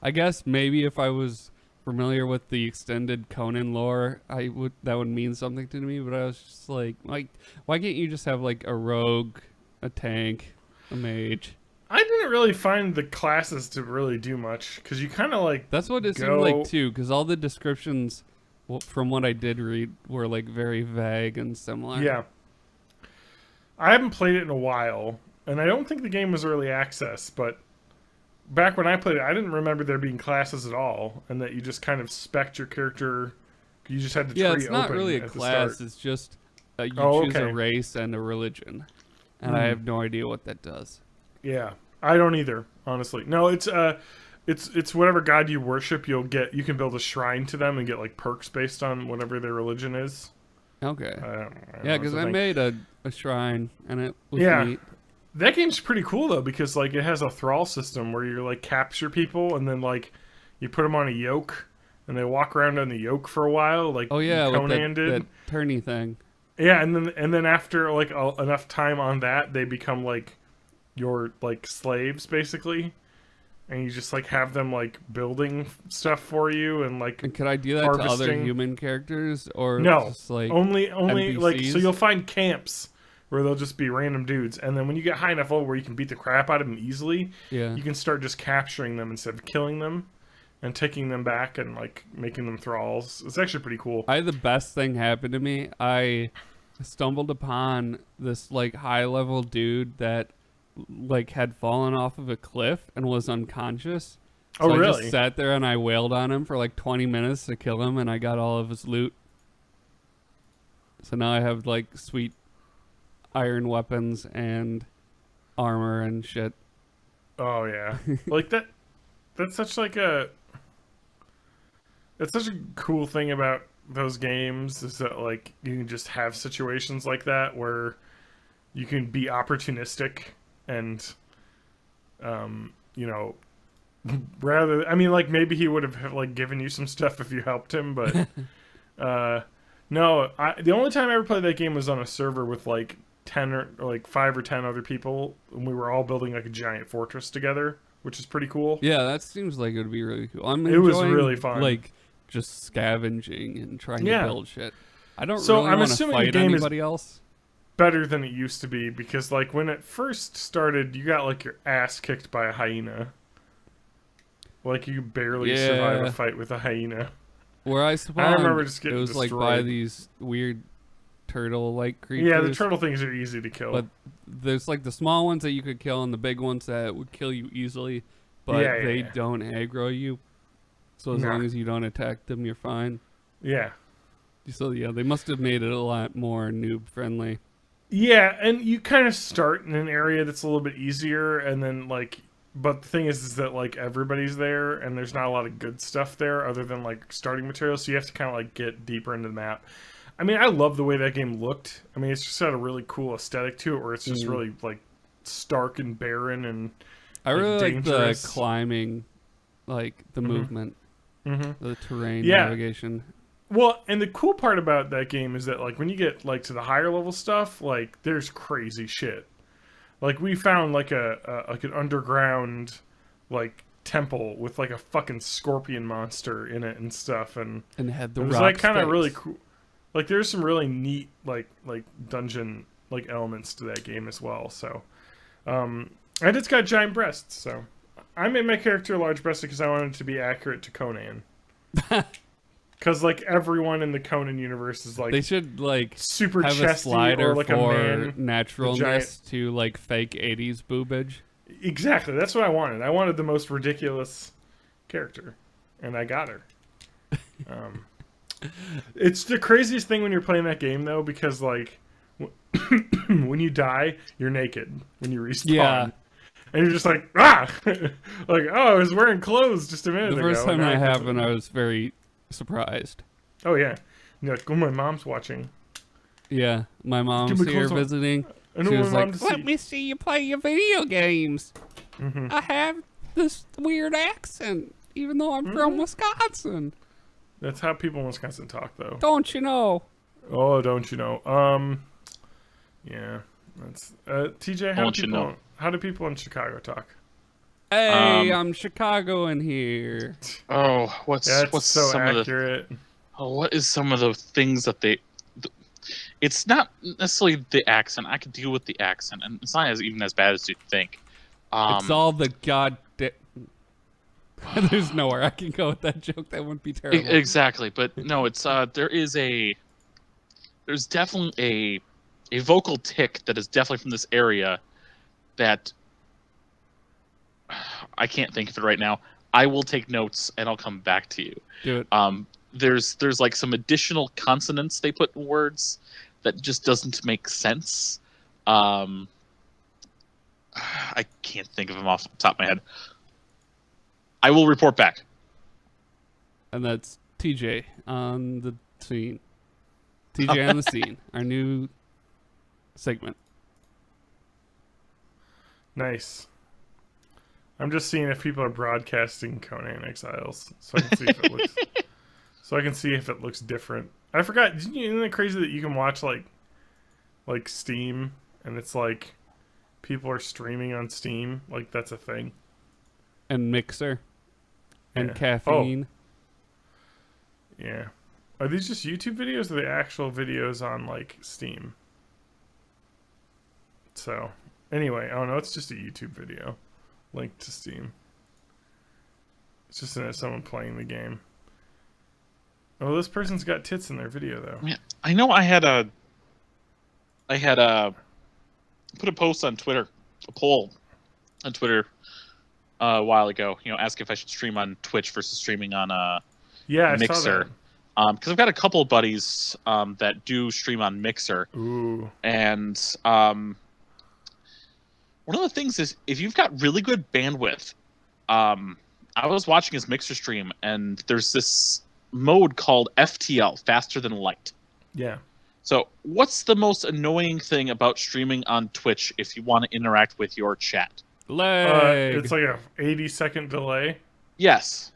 Speaker 1: I guess maybe if I was familiar with the extended Conan lore, that would mean something to me. But I was just like, why can't you just have like a rogue, a tank, a mage?
Speaker 3: I didn't really find the classes to really do much because you kind of like
Speaker 1: That's what it seemed like too, because all the descriptions, from what I did read, were like very vague and similar.
Speaker 3: Yeah. I haven't played it in a while, and I don't think the game was early access, but back when I played it, I didn't remember there being classes at all, and that you just kind of spec'd your character. You just had the tree
Speaker 1: it's not
Speaker 3: open
Speaker 1: really a
Speaker 3: at the
Speaker 1: class.
Speaker 3: start.
Speaker 1: It's just you choose
Speaker 3: okay.
Speaker 1: a race and a religion, and I have no idea what that does.
Speaker 3: Yeah, I don't either, honestly. No, it's whatever god you worship, you can build a shrine to them and get like perks based on whatever their religion is.
Speaker 1: Okay.
Speaker 3: I don't
Speaker 1: Yeah,
Speaker 3: know,
Speaker 1: because
Speaker 3: it's a
Speaker 1: I
Speaker 3: thing.
Speaker 1: made a shrine and it was
Speaker 3: Yeah.
Speaker 1: neat.
Speaker 3: That game's pretty cool though because like it has a thrall system where you like capture people and then like you put them on a yoke and they walk around on the yoke for a while like
Speaker 1: Oh yeah, with
Speaker 3: Conan did.
Speaker 1: that tourney thing.
Speaker 3: Yeah, and then after like enough time on that, they become like your like slaves basically, and you just like have them like building stuff for you and like
Speaker 1: And could I do that to other
Speaker 3: harvesting.
Speaker 1: human characters or
Speaker 3: No,
Speaker 1: just like
Speaker 3: only like so
Speaker 1: NPCs?
Speaker 3: you'll find camps where they'll just be random dudes, and then when you get high enough level where you can beat the crap out of them easily,
Speaker 1: yeah.
Speaker 3: you can start just capturing them instead of killing them and taking them back and like making them thralls. It's actually pretty cool.
Speaker 1: I had the best thing happen to me. I stumbled upon this like high level dude that like had fallen off of a cliff and was unconscious. So
Speaker 3: Oh,
Speaker 1: I
Speaker 3: really?
Speaker 1: just sat there and I wailed on him for like 20 minutes to kill him, and I got all of his loot. So now I have like sweet iron weapons and armor and shit.
Speaker 3: Oh yeah, like that. That's such like a. That's such a cool thing about those games is that like you can just have situations like that where you can be opportunistic and, you know, rather. I mean, like maybe he would have like given you some stuff if you helped him, but no. The only time I ever played that game was on a server with like 10 or like 5 or 10 other people, and we were all building like a giant fortress together. which is pretty cool.
Speaker 1: Yeah, that seems like it would be really cool. I'm
Speaker 3: It was
Speaker 1: enjoying,
Speaker 3: really fun.
Speaker 1: like, just scavenging and trying to build shit. I don't
Speaker 3: So
Speaker 1: really
Speaker 3: I'm
Speaker 1: want to
Speaker 3: assuming the
Speaker 1: fight
Speaker 3: game is
Speaker 1: anybody else.
Speaker 3: better than it used to be, because like when it first started, you got like your ass kicked by a hyena. Like you barely survive a fight with a hyena.
Speaker 1: Where I spawned,
Speaker 3: I remember just getting
Speaker 1: it was
Speaker 3: destroyed.
Speaker 1: like by these weird turtle-like creatures.
Speaker 3: Yeah, the turtle things are easy to kill.
Speaker 1: But there's like the small ones that you could kill and the big ones that would kill you easily, but they don't aggro you. So as long as you don't attack them, you're fine.
Speaker 3: Yeah.
Speaker 1: So yeah, they must have made it a lot more noob friendly.
Speaker 3: Yeah, and you kind of start in an area that's a little bit easier, and then like, but the thing is that like everybody's there, and there's not a lot of good stuff there other than like starting materials. So you have to kind of like get deeper into the map. I mean, I love the way that game looked. I mean, it's just got a really cool aesthetic to it, where it's just really like stark and barren and
Speaker 1: I really
Speaker 3: dangerous.
Speaker 1: like the climbing, like the movement, the terrain
Speaker 3: Yeah.
Speaker 1: navigation.
Speaker 3: Well, and the cool part about that game is that like when you get like to the higher level stuff, like there's crazy shit. Like we found like like an underground like temple with like a fucking scorpion monster in it and stuff, and
Speaker 1: And had the
Speaker 3: it was
Speaker 1: rock
Speaker 3: like kind of
Speaker 1: spikes.
Speaker 3: really cool. Like there's some really neat like dungeon like elements to that game as well. So, and it's got giant breasts. So I made my character large breasted because I wanted it to be accurate to Conan. Because like everyone in the Conan universe is like
Speaker 1: They should like
Speaker 3: super
Speaker 1: have a
Speaker 3: chesty
Speaker 1: slider
Speaker 3: or like
Speaker 1: for
Speaker 3: a man.
Speaker 1: naturalness to like fake 80s boobage.
Speaker 3: Exactly, that's what I wanted. I wanted the most ridiculous character, and I got her. It's the craziest thing when you're playing that game though, because like when you die, you're naked when you respawn.
Speaker 1: Yeah.
Speaker 3: And you're just like, ah! Like, oh, I was wearing clothes just a minute
Speaker 1: The
Speaker 3: ago.
Speaker 1: first time
Speaker 3: and
Speaker 1: that
Speaker 3: now I-
Speaker 1: happened, I was very surprised.
Speaker 3: Oh, yeah. You're like, oh, my mom's watching.
Speaker 1: Yeah, my mom's
Speaker 3: Give me
Speaker 1: here
Speaker 3: clothes on.
Speaker 1: visiting.
Speaker 3: I don't
Speaker 1: She
Speaker 3: want
Speaker 1: was
Speaker 3: my mom
Speaker 1: like,
Speaker 3: to
Speaker 1: "Let
Speaker 3: see."
Speaker 1: me see you play your video games. I have this weird accent, even though I'm from Wisconsin.
Speaker 3: That's how people in Wisconsin talk, though.
Speaker 1: Don't you know?"
Speaker 3: Oh, don't you know? Yeah. That's TJ. How do people in Chicago talk?
Speaker 1: Hey, I'm Chicago in here.
Speaker 2: Oh, what's
Speaker 3: so
Speaker 2: some
Speaker 3: accurate.
Speaker 2: what is some of the things that it's not necessarily the accent. I could deal with the accent, and it's not even as bad as you think.
Speaker 1: It's all the goddamn. There's nowhere I can go with that joke. That wouldn't be terrible.
Speaker 2: Exactly, but no, it's there's definitely a vocal tick that is definitely from this area that I can't think of it right now. I will take notes and I'll come back to you.
Speaker 1: Do it.
Speaker 2: There's like some additional consonants they put in words that just doesn't make sense. I can't think of them off the top of my head. I will report back.
Speaker 1: And that's TJ on the scene. TJ on the scene. Our new segment.
Speaker 3: Nice. I'm just seeing if people are broadcasting Conan Exiles, so I can see if it looks. So I can see if it looks different. I forgot. Isn't it crazy that you can watch like Steam, and it's like people are streaming on Steam, like that's a thing.
Speaker 1: And Mixer. And
Speaker 3: Yeah.
Speaker 1: Caffeine.
Speaker 3: Yeah. Are these just YouTube videos, or are they actual videos on like Steam? So, anyway, oh no, it's just a YouTube video linked to Steam. It's just someone playing the game. Oh, this person's got tits in their video though.
Speaker 2: Yeah, I know. I had put a post on Twitter, a poll on Twitter a while ago. You know, ask if I should stream on Twitch versus streaming on
Speaker 3: Yeah, I
Speaker 2: Mixer.
Speaker 3: saw that.
Speaker 2: Because I've got a couple of buddies that do stream on Mixer.
Speaker 3: Ooh.
Speaker 2: And one of the things is, if you've got really good bandwidth, I was watching his Mixer stream, and there's this mode called FTL, faster than light.
Speaker 3: Yeah.
Speaker 2: So what's the most annoying thing about streaming on Twitch if you want to interact with your chat?
Speaker 1: Leg.
Speaker 3: It's like a 80-second delay.
Speaker 2: Yes.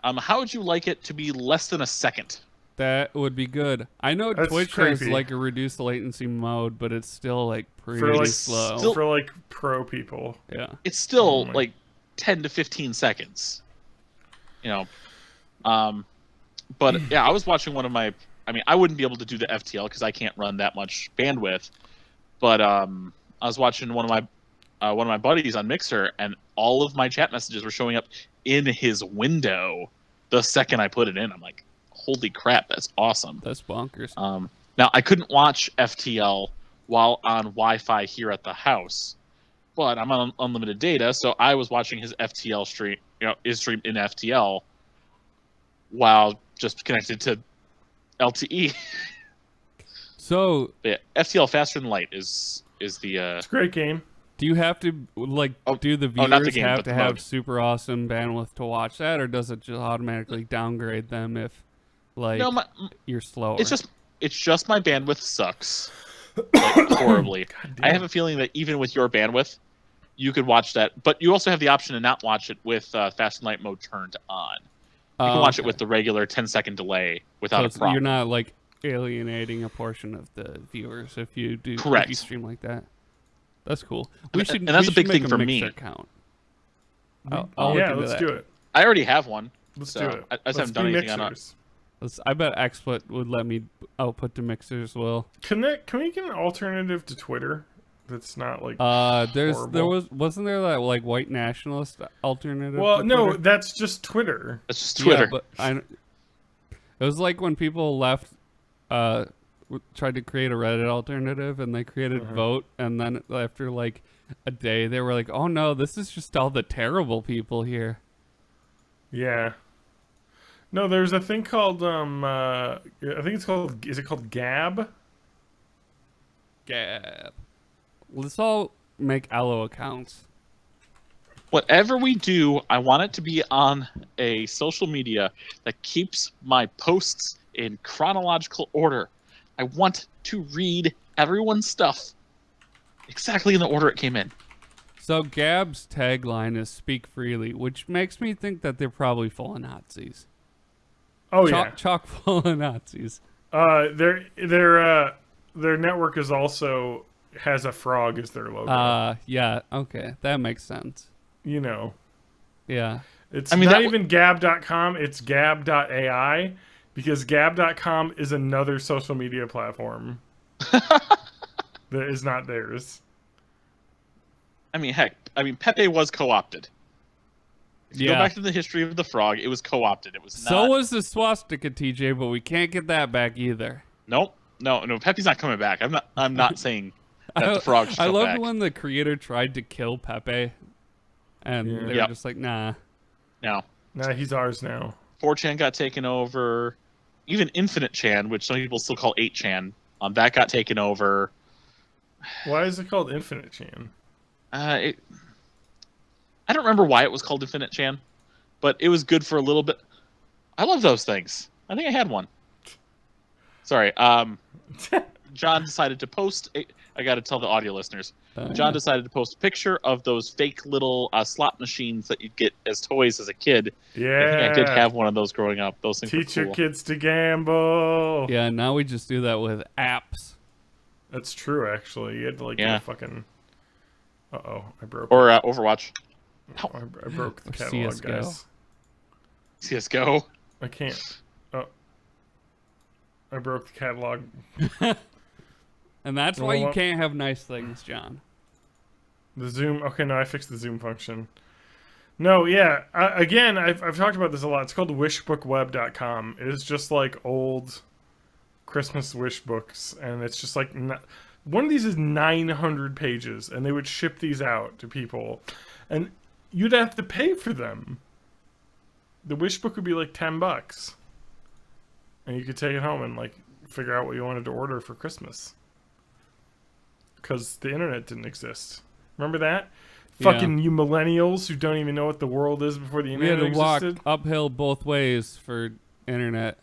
Speaker 2: How would you like it to be less than a second?
Speaker 1: That would be good. I know
Speaker 3: That's
Speaker 1: Twitch has
Speaker 3: creepy.
Speaker 1: like a reduced latency mode, but it's still like pretty
Speaker 3: For like
Speaker 1: slow.
Speaker 2: Still-
Speaker 3: for like pro people.
Speaker 1: Yeah.
Speaker 2: It's still
Speaker 3: Oh my-
Speaker 2: like 10 to 15 seconds. You know, but yeah, I was watching one of my. I mean, I wouldn't be able to do the FTL because I can't run that much bandwidth. But I was watching one of my buddies on Mixer, and all of my chat messages were showing up in his window the second I put it in. I'm like, holy crap, that's awesome.
Speaker 1: That's bonkers.
Speaker 2: Now I couldn't watch FTL while on Wi-Fi here at the house, but I'm on unlimited data, so I was watching his FTL stream, his stream in FTL, while just connected to LTE.
Speaker 1: So
Speaker 2: yeah, FTL faster than light is the.
Speaker 3: It's a great game.
Speaker 1: do you have to do the viewers
Speaker 2: not the game,
Speaker 1: have
Speaker 2: but
Speaker 1: to
Speaker 2: the
Speaker 1: have
Speaker 2: mode.
Speaker 1: super awesome bandwidth to watch that, or does it just automatically downgrade them if
Speaker 2: No,
Speaker 1: you're slower?
Speaker 2: it's just my bandwidth sucks like, horribly. I have a feeling that even with your bandwidth, you could watch that, but you also have the option to not watch it with fast and light mode turned on. You can watch it with the regular 10-second delay without a problem.
Speaker 1: You're not like alienating a portion of the viewers if you do
Speaker 2: Correct.
Speaker 1: If you stream like that. That's cool.
Speaker 2: And that's a big thing for me.
Speaker 1: Count. I'll look
Speaker 3: Yeah,
Speaker 1: into
Speaker 3: let's
Speaker 1: that.
Speaker 3: do it.
Speaker 2: I already have one.
Speaker 3: Let's
Speaker 2: so
Speaker 3: do it.
Speaker 2: I just
Speaker 3: Let's
Speaker 2: haven't done
Speaker 3: be
Speaker 2: anything on it.
Speaker 3: mixers.
Speaker 1: I bet XSplit would let me output to mixers. Will
Speaker 3: Can we get an alternative to Twitter that's not like
Speaker 1: wasn't there that like white nationalist alternative?
Speaker 3: well,
Speaker 1: to
Speaker 3: no,
Speaker 1: Twitter?
Speaker 3: that's just Twitter.
Speaker 2: It's just Twitter.
Speaker 1: Yeah, but it was like when people left, tried to create a Reddit alternative, and they created Vote, and then after like a day, they were like, "Oh no, this is just all the terrible people here."
Speaker 3: Yeah. No, there's a thing called I think it's called. Is it called Gab?
Speaker 1: Gab. Let's all make Allo accounts.
Speaker 2: Whatever we do, I want it to be on a social media that keeps my posts in chronological order. I want to read everyone's stuff exactly in the order it came in.
Speaker 1: So Gab's tagline is "Speak freely," which makes me think that they're probably full of Nazis.
Speaker 3: Oh yeah,
Speaker 1: chock full of Nazis.
Speaker 3: Their network is also has a frog as their logo.
Speaker 1: Yeah, okay, that makes sense.
Speaker 3: You know.
Speaker 1: Yeah.
Speaker 3: It's not even gab.com, it's gab.ai because gab.com is another social media platform that is not theirs.
Speaker 2: I mean, heck, Pepe was co-opted. If you go back to the history of the frog, it was co-opted. It was not...
Speaker 1: So was the swastika, TJ, but we can't get that back either.
Speaker 2: Nope. No, Pepe's not coming back. I'm not saying that the frog should come back.
Speaker 1: I love when the creator tried to kill Pepe, and they were just like, nah.
Speaker 2: No.
Speaker 3: Nah, he's ours now.
Speaker 2: 4chan got taken over. Even Infinite Chan, which some people still call 8chan, that got taken over.
Speaker 3: Why is it called Infinite Chan?
Speaker 2: I don't remember why it was called Infinite Chan, but it was good for a little bit. I love those things. I think I had one. Sorry. John decided to post. I got to tell the audio listeners. John decided to post a picture of those fake little slot machines that you'd get as toys as a kid.
Speaker 3: Yeah.
Speaker 2: I think I did have one of those growing up. Those things
Speaker 3: Teach
Speaker 2: were cool.
Speaker 3: your kids to gamble.
Speaker 1: Yeah, now we just do that with apps.
Speaker 3: That's true, actually. You had to get a fucking... Uh-oh, I broke
Speaker 2: Or Overwatch.
Speaker 3: Oh, I broke the catalog,
Speaker 1: CSGO.
Speaker 3: guys.
Speaker 2: CSGO.
Speaker 3: I can't. Oh. I broke the catalog.
Speaker 1: And that's why you can't have nice things, John.
Speaker 3: The zoom. Okay, no, I fixed the zoom function. No, yeah. Again, I've talked about this a lot. It's called wishbookweb.com. It is just like old Christmas wish books, and it's just like one of these is 900 pages, and they would ship these out to people, and you'd have to pay for them. The wish book would be like $10, and you could take it home and figure out what you wanted to order for Christmas. Because the internet didn't exist. Remember that? Yeah. Fucking you millennials who don't even know what the world is before the internet existed.
Speaker 1: We had to walk uphill both ways for internet.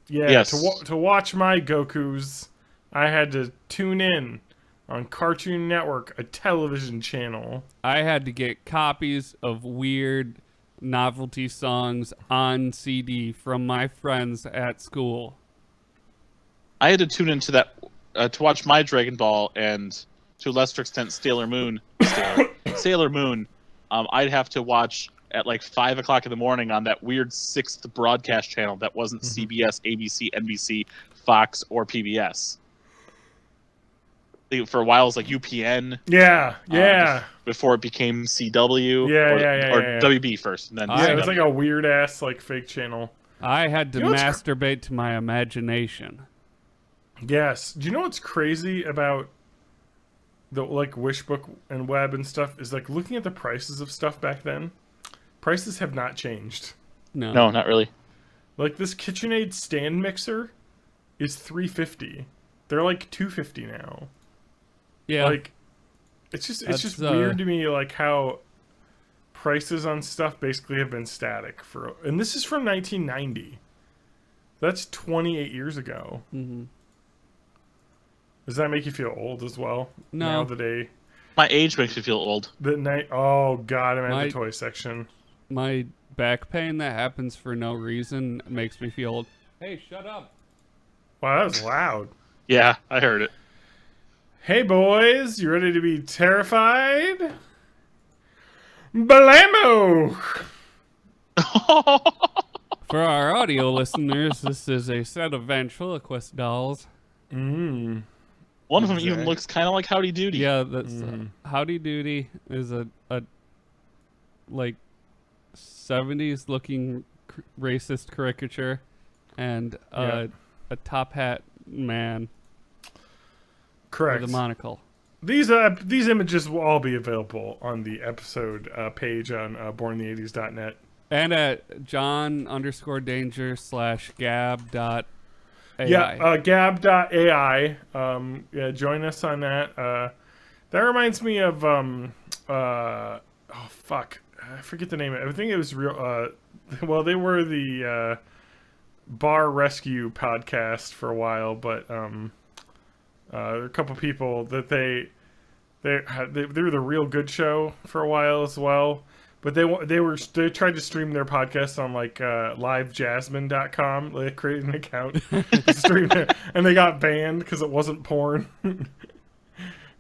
Speaker 3: Yeah, yes. To watch my Gokus, I had to tune in on Cartoon Network, a television channel.
Speaker 1: I had to get copies of weird novelty songs on CD from my friends at school.
Speaker 2: I had to tune into that to watch my Dragon Ball and, to a lesser extent, Sailor Moon I'd have to watch at like 5 o'clock in the morning on that weird 6th broadcast channel that wasn't CBS, ABC, NBC, Fox, or PBS. For a while, it was like UPN.
Speaker 3: Yeah.
Speaker 2: Before it became CW.
Speaker 3: Yeah.
Speaker 2: Or WB first. And then
Speaker 3: it was like a weird ass like fake channel.
Speaker 1: I had to masturbate to my imagination.
Speaker 3: Yes. Do you know what's crazy about the like Wishbook and web and stuff is like looking at the prices of stuff back then. Prices have not changed.
Speaker 2: No, not really.
Speaker 3: Like this KitchenAid stand mixer is $350. They're like $250 now.
Speaker 1: Yeah.
Speaker 3: Like it's just weird to me like how prices on stuff basically have been static for, and this is from 1990. That's 28 years ago.
Speaker 1: Mm-hmm.
Speaker 3: Does that make you feel old as well?
Speaker 1: No.
Speaker 3: Now the day.
Speaker 2: My age makes me feel old.
Speaker 3: The night. Oh God, I'm at the toy section.
Speaker 1: My back pain that happens for no reason makes me feel old. Hey, shut up.
Speaker 3: Wow, that was loud.
Speaker 2: Yeah, I heard it.
Speaker 3: Hey boys, you ready to be terrified? Blammo!
Speaker 1: For our audio listeners, this is a set of ventriloquist dolls.
Speaker 3: Mm.
Speaker 2: One of them even looks kind of like Howdy Doody.
Speaker 1: Yeah, that's Howdy Doody is a like 70s looking racist caricature, and a top hat man.
Speaker 3: Correct.
Speaker 1: With a monocle.
Speaker 3: These images will all be available on the episode page on borninthe80s.net.
Speaker 1: And at John_Danger/Gab.ai.
Speaker 3: Yeah, Gab.ai. Yeah, join us on that. That reminds me of oh fuck, I forget the name of it. I think it was real. Well, they were the Bar Rescue podcast for a while, but there are a couple people that they were the Real Good Show for a while as well. But they tried to stream their podcast on like livejasmine.com. They created an account to stream it, and they got banned because it wasn't porn.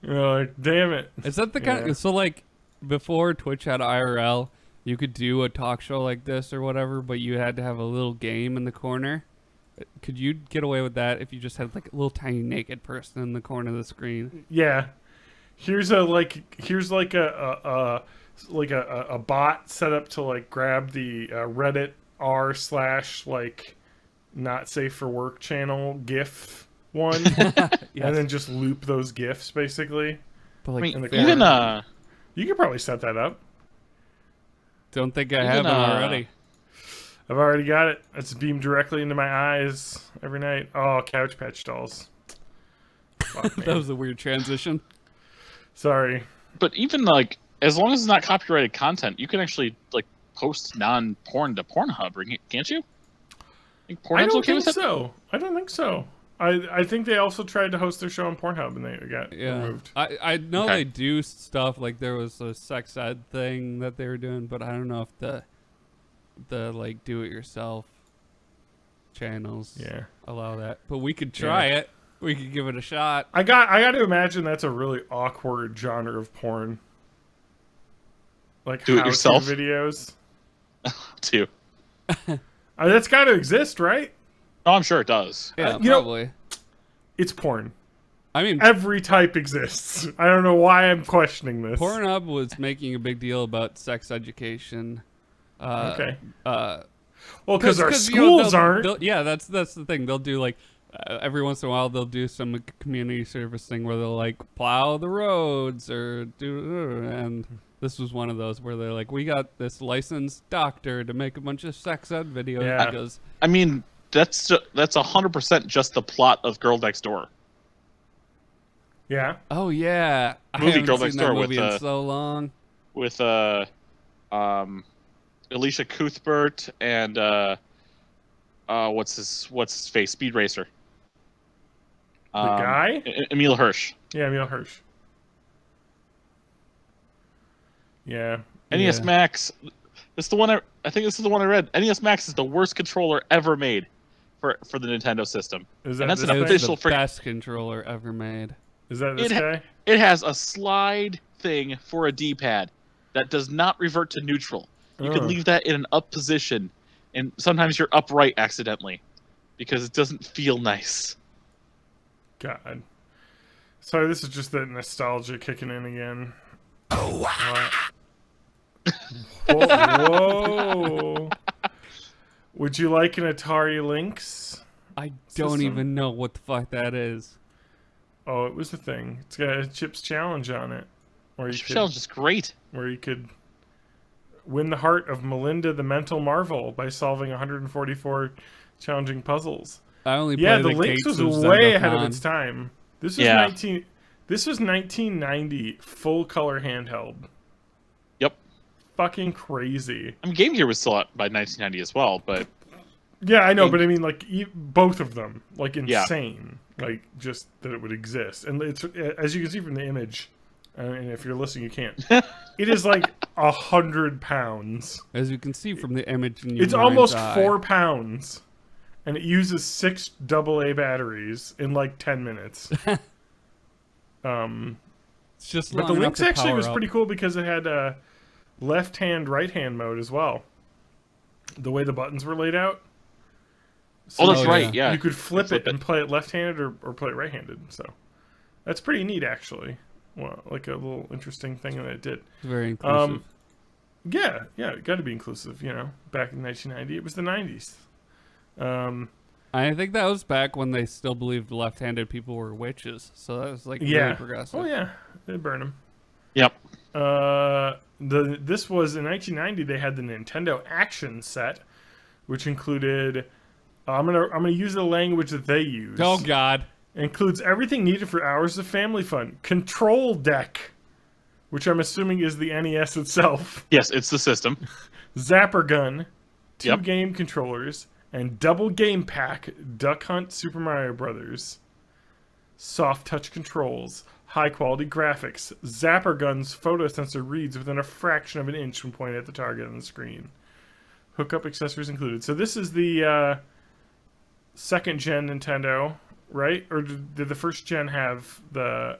Speaker 3: You're like, damn it.
Speaker 1: Is that the kind? So like before Twitch had IRL, you could do a talk show like this or whatever, but you had to have a little game in the corner. Could you get away with that if you just had like a little tiny naked person in the corner of the screen?
Speaker 3: Yeah. Here's a bot set up to like grab the Reddit r/ like not safe for work channel GIF one,
Speaker 1: Yes.
Speaker 3: and then just loop those GIFs basically.
Speaker 1: But like,
Speaker 2: I mean,
Speaker 3: even you could probably set that up.
Speaker 1: Don't think I haven't already.
Speaker 3: I've already got it. It's beamed directly into my eyes every night. Oh, Couch Patch dolls. Fuck,
Speaker 1: That was a weird transition.
Speaker 3: Sorry.
Speaker 2: But even like, as long as it's not copyrighted content, you can actually like post non-porn to Pornhub, can't you?
Speaker 3: I don't think so. I don't think so. I think they also tried to host their show on Pornhub and they got removed.
Speaker 1: I know they do stuff, like there was a sex ed thing that they were doing, but I don't know if the like do-it-yourself channels allow that. But we could try it. We could give it a shot.
Speaker 3: I got to imagine that's a really awkward genre of porn. Like
Speaker 2: do-it-yourself
Speaker 3: videos.
Speaker 2: Too.
Speaker 3: That's got to exist, right?
Speaker 2: Oh, I'm sure it does.
Speaker 1: Yeah,
Speaker 3: probably. It's porn.
Speaker 1: I mean,
Speaker 3: every type exists. I don't know why I'm questioning this.
Speaker 1: Pornhub was making a big deal about sex education.
Speaker 3: Well, because our schools aren't.
Speaker 1: Yeah, that's the thing. They'll do like every once in a while they'll do some community service thing where they'll like plow the roads or do, and this was one of those where they're like, we got this licensed doctor to make a bunch of sex ed videos because
Speaker 2: I mean that's 100% just the plot of Girl Next Door.
Speaker 3: Yeah.
Speaker 1: Oh yeah.
Speaker 2: Movie
Speaker 1: I
Speaker 2: Girl
Speaker 1: haven't
Speaker 2: Next
Speaker 1: seen that
Speaker 2: Door
Speaker 1: movie
Speaker 2: with
Speaker 1: in so long.
Speaker 2: With Alicia Cuthbert and what's his face? Speed Racer.
Speaker 3: The guy?
Speaker 2: Emil Hirsch.
Speaker 3: Yeah, Emil Hirsch. Yeah.
Speaker 2: NES Max. This is the one I think this is the one I read. NES Max is the worst controller ever made for the Nintendo system.
Speaker 3: Is that
Speaker 2: and that's
Speaker 3: this
Speaker 2: an official
Speaker 1: the best controller ever made.
Speaker 3: Is that this guy?
Speaker 2: It has a slide thing for a D-pad. that does not revert to neutral. You can leave that in an up position, and sometimes you're upright accidentally because it doesn't feel nice.
Speaker 3: God. Sorry, this is just that nostalgia kicking in again. Oh, wow. Whoa. Would you like an Atari Lynx?
Speaker 1: I don't even know what the fuck that is.
Speaker 3: Oh, it was a thing. It's got a Chips Challenge on it.
Speaker 2: Chips Challenge is great.
Speaker 3: Where you could win the heart of Melinda the Mental Marvel by solving 144 challenging puzzles.
Speaker 1: I only played
Speaker 3: the Lynx was way ahead of its time. This was This was 1990, full color handheld.
Speaker 2: Yep.
Speaker 3: Fucking crazy.
Speaker 2: I mean, Game Gear was still out by 1990 as well, but
Speaker 3: yeah, I know, but I mean, like both of them, like insane, like just that it would exist, and it's as you can see from the image, and if you're listening, you can't. It is like 100 pounds.
Speaker 1: As you can see from the image, in your
Speaker 3: it's almost
Speaker 1: eye.
Speaker 3: 4 pounds, and it uses 6 AA batteries in like 10 minutes.
Speaker 1: It's just
Speaker 3: but the Lynx actually was pretty cool because it had a left-hand, right-hand mode as well. The way the buttons were laid out.
Speaker 2: So that's right. Yeah,
Speaker 3: you could flip it and play it left-handed or play it right-handed. So that's pretty neat, actually. Well, like a little interesting thing that it did.
Speaker 1: Very inclusive.
Speaker 3: Yeah, it got to be inclusive. You know, back in 1990, it was the 90s.
Speaker 1: I think that was back when they still believed left-handed people were witches. So that was like really progressive.
Speaker 3: Oh yeah, they burn them.
Speaker 2: Yep.
Speaker 3: This was in 1990. They had the Nintendo Action set, which included. I'm gonna use the language that they use.
Speaker 1: Oh God!
Speaker 3: It includes everything needed for hours of family fun. Control deck, which I'm assuming is the NES itself.
Speaker 2: Yes, it's the system.
Speaker 3: Zapper gun, 2 game controllers, and double game pack. Duck Hunt, Super Mario Brothers. Soft touch controls, high quality graphics. Zapper gun's photo sensor reads within a fraction of an inch when pointed at the target on the screen. Hookup accessories included. So this is the second gen Nintendo, right? Or did the first gen have the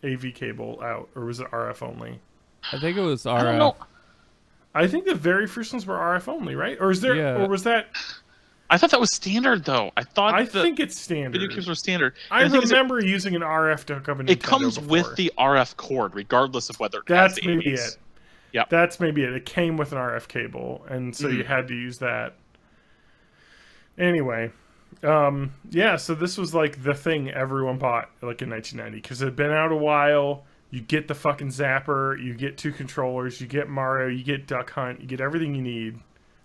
Speaker 3: AV cable out, or was it RF only?
Speaker 1: I think it was RF.
Speaker 2: I don't know.
Speaker 3: I think the very first ones were RF only, right? Or is there?
Speaker 1: Yeah.
Speaker 3: Or was that?
Speaker 2: I thought that was standard, though. I
Speaker 3: think it's standard.
Speaker 2: Video games were standard.
Speaker 3: I remember using an RF to hook up a Nintendo.
Speaker 2: It comes
Speaker 3: before.
Speaker 2: with the RF cord, regardless of whether it
Speaker 3: That's
Speaker 2: has the
Speaker 3: maybe
Speaker 2: AVs.
Speaker 3: it.
Speaker 2: Yep.
Speaker 3: That's maybe it. It came with an RF cable, and so you had to use that. Anyway, so this was like the thing everyone bought like in 1990 because it had been out a while. You get the fucking Zapper, you get 2 controllers, you get Mario, you get Duck Hunt, you get everything you need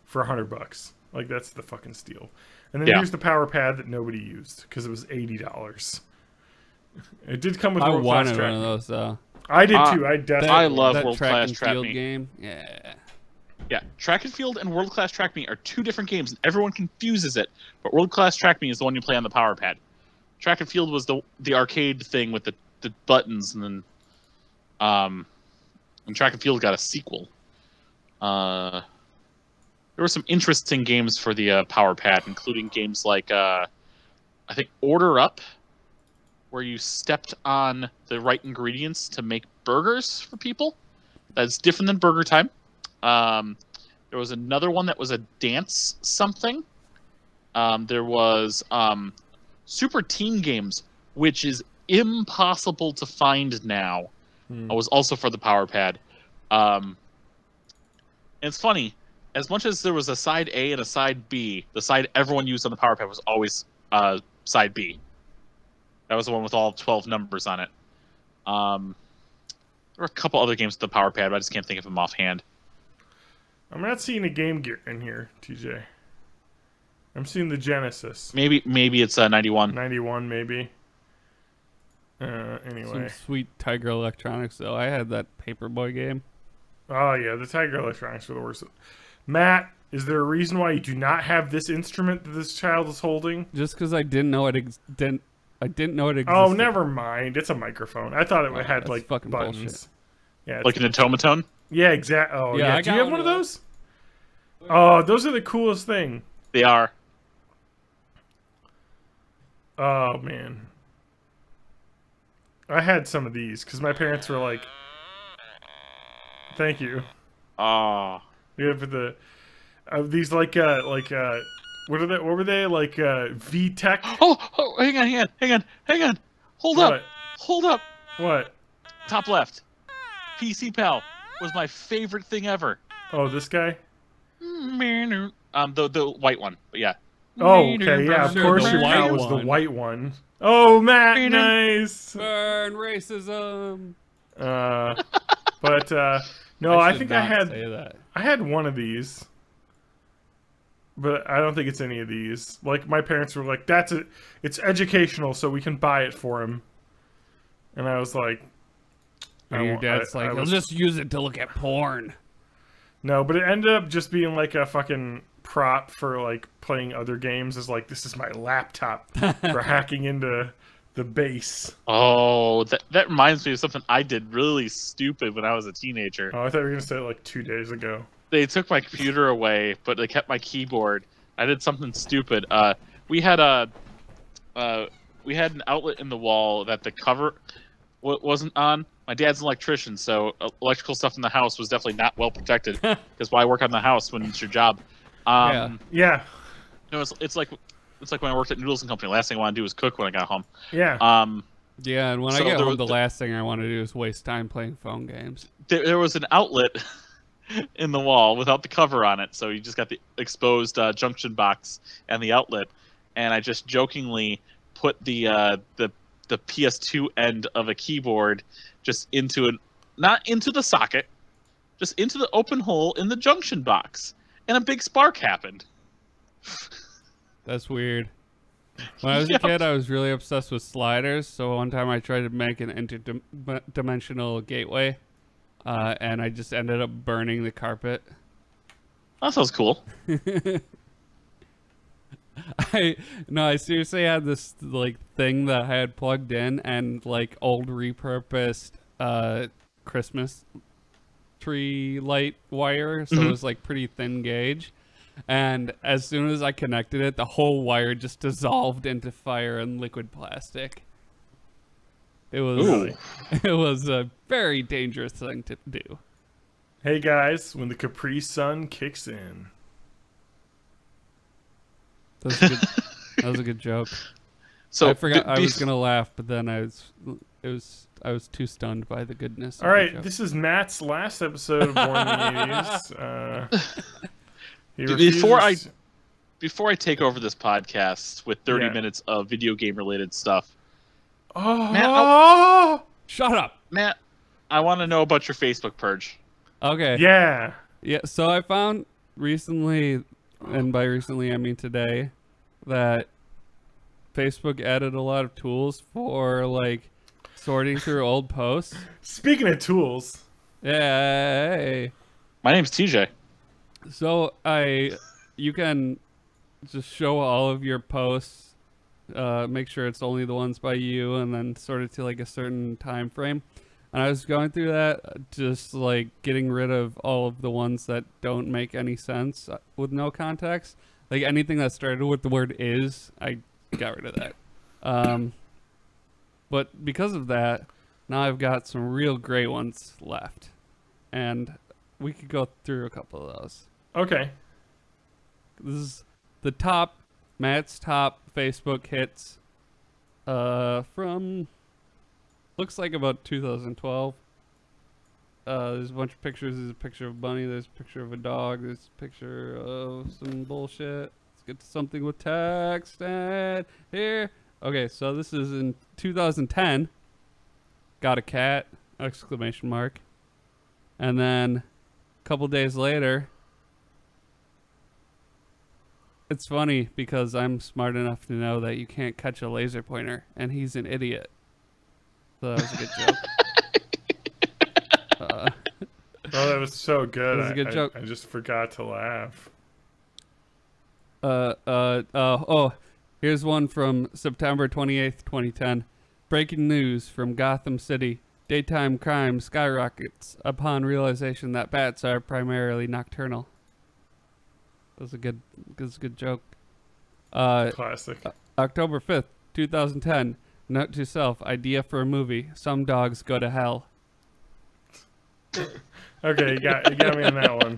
Speaker 3: for $100. Like that's the fucking steal. And then here's the Power Pad that nobody used because it was $80. It did come with World Class Track.
Speaker 1: I wanted one of those though.
Speaker 3: I did too. I definitely.
Speaker 2: I love
Speaker 1: that
Speaker 2: World
Speaker 1: track
Speaker 2: Class
Speaker 1: and
Speaker 2: Track
Speaker 1: field
Speaker 2: Meet
Speaker 1: game. Yeah.
Speaker 2: Yeah, Track and Field and World Class Track Meet are 2 different games, and everyone confuses it. But World Class Track Meet is the one you play on the Power Pad. Track and Field was the arcade thing with the buttons, and then and Track and Field got a sequel. There were some interesting games for the Power Pad, including games like I think Order Up, where you stepped on the right ingredients to make burgers for people. That's different than Burger Time. There was another one that was a dance something. There was Super Team Games, which is impossible to find now. It was also for the Power Pad. And it's funny, as much as there was a side A and a side B, the side everyone used on the Power Pad was always side B. That was the one with all 12 numbers on it. There were a couple other games with the Power Pad, but I just can't think of them offhand.
Speaker 3: I'm not seeing a Game Gear in here, TJ. I'm seeing the Genesis.
Speaker 2: Maybe it's 91.
Speaker 3: 91, maybe. Anyway.
Speaker 1: Some sweet Tiger Electronics, though. I had that Paperboy game.
Speaker 3: Oh, yeah, the Tiger Electronics were the worst. Matt, is there a reason why you do not have this instrument that this child is holding?
Speaker 1: Just because I didn't know it existed.
Speaker 3: Oh, never mind. It's a microphone. I thought it had, like,
Speaker 1: fucking
Speaker 3: buttons.
Speaker 1: bullshit.
Speaker 3: Yeah,
Speaker 2: Like an automaton?
Speaker 3: Yeah, exactly. Oh, yeah.
Speaker 1: I
Speaker 3: Do you have one of those? Oh, those are the coolest thing.
Speaker 2: They are.
Speaker 3: Oh, man. I had some of these because my parents were like, Thank you.
Speaker 2: Ah.
Speaker 3: Yeah, for the these what are they? What were they like? VTech.
Speaker 2: Oh, hang on. Hold
Speaker 3: What?
Speaker 2: up.
Speaker 3: What?
Speaker 2: Top left. PC Pal was my favorite thing ever.
Speaker 3: Oh, this guy.
Speaker 2: The white one, but yeah.
Speaker 3: Oh, okay, yeah. Of
Speaker 1: Sure,
Speaker 3: course,
Speaker 1: the
Speaker 3: your
Speaker 1: white
Speaker 3: pal was the
Speaker 1: one.
Speaker 3: white one. Oh, Matt, nice.
Speaker 1: Burn racism.
Speaker 3: But no, I
Speaker 1: should
Speaker 3: think
Speaker 1: not say that.
Speaker 3: I had one of these, but I don't think it's any of these. Like my parents were like, "That's it. It's educational, so we can buy it for him." And I was like,
Speaker 1: And your dad's like, he'll just use it to look at porn.
Speaker 3: No, but it ended up just being like a fucking prop for like playing other games. Is like, this is my laptop for hacking into the base.
Speaker 2: Oh, that reminds me of something I did really stupid when I was a teenager.
Speaker 3: Oh, I thought you were gonna say it like 2 days ago.
Speaker 2: They took my computer away, but they kept my keyboard. I did something stupid. We had an outlet in the wall that the cover wasn't on. My dad's an electrician, so electrical stuff in the house was definitely not well protected. Because why work on the house when it's your job?
Speaker 3: Yeah.
Speaker 2: No, it's like when I worked at Noodles and Company. Last thing I want to do was cook when I got home.
Speaker 3: Yeah.
Speaker 1: Yeah, and when I get home, the last thing I want to do is waste time playing phone games.
Speaker 2: There was an outlet in the wall without the cover on it, so you just got the exposed junction box and the outlet. And I just jokingly put the PS2 end of a keyboard just not into the socket, just into the open hole in the junction box, and a big spark happened.
Speaker 1: That's weird. When I was a kid, I was really obsessed with sliders, so one time I tried to make an interdimensional gateway, and I just ended up burning the carpet.
Speaker 2: That sounds cool.
Speaker 1: I seriously had this like thing that I had plugged in and like old repurposed Christmas tree light wire, so it was like pretty thin gauge. And as soon as I connected it, the whole wire just dissolved into fire and liquid plastic. It was a very dangerous thing to do.
Speaker 3: Hey guys, when the Capri Sun kicks in.
Speaker 1: That was a good joke.
Speaker 2: So
Speaker 1: I forgot I was gonna laugh, but then I was too stunned by the goodness.
Speaker 3: All right, this is Matt's last episode of Born in the 80s.
Speaker 2: Before I take over this podcast with 30 minutes of video game related stuff.
Speaker 3: Oh,
Speaker 1: shut up,
Speaker 2: Matt. I want to know about your Facebook purge.
Speaker 1: Okay.
Speaker 3: Yeah.
Speaker 1: Yeah. So I found recently, and by recently I mean today, that Facebook added a lot of tools for like sorting through old posts.
Speaker 3: Speaking of tools.
Speaker 1: Yeah. Hey.
Speaker 2: My name's TJ.
Speaker 1: So you can just show all of your posts, make sure it's only the ones by you, and then sort it to like a certain time frame. And I was going through that, just like getting rid of all of the ones that don't make any sense with no context. Like anything that started with the word "is," I got rid of that. But because of that, now I've got some real great ones left, and we could go through a couple of those.
Speaker 3: Okay.
Speaker 1: This is Matt's top Facebook hits from looks like about 2012. There's a bunch of pictures. There's a picture of a bunny. There's a picture of a dog. There's a picture of some bullshit. Let's get to something with text and here. Okay, so this is in 2010. Got a cat! Exclamation mark. And then a couple days later, it's funny because I'm smart enough to know that you can't catch a laser pointer, and he's an idiot. So that was a good joke.
Speaker 3: Oh, that was so good.
Speaker 1: That was a good joke.
Speaker 3: I just forgot to laugh.
Speaker 1: Oh, here's one from September 28th, 2010. Breaking news from Gotham City. Daytime crime skyrockets upon realization that bats are primarily nocturnal. That was a good joke.
Speaker 3: Classic.
Speaker 1: October 5th, 2010. Note to self, idea for a movie. Some dogs go to hell.
Speaker 3: Okay, you got me on that one.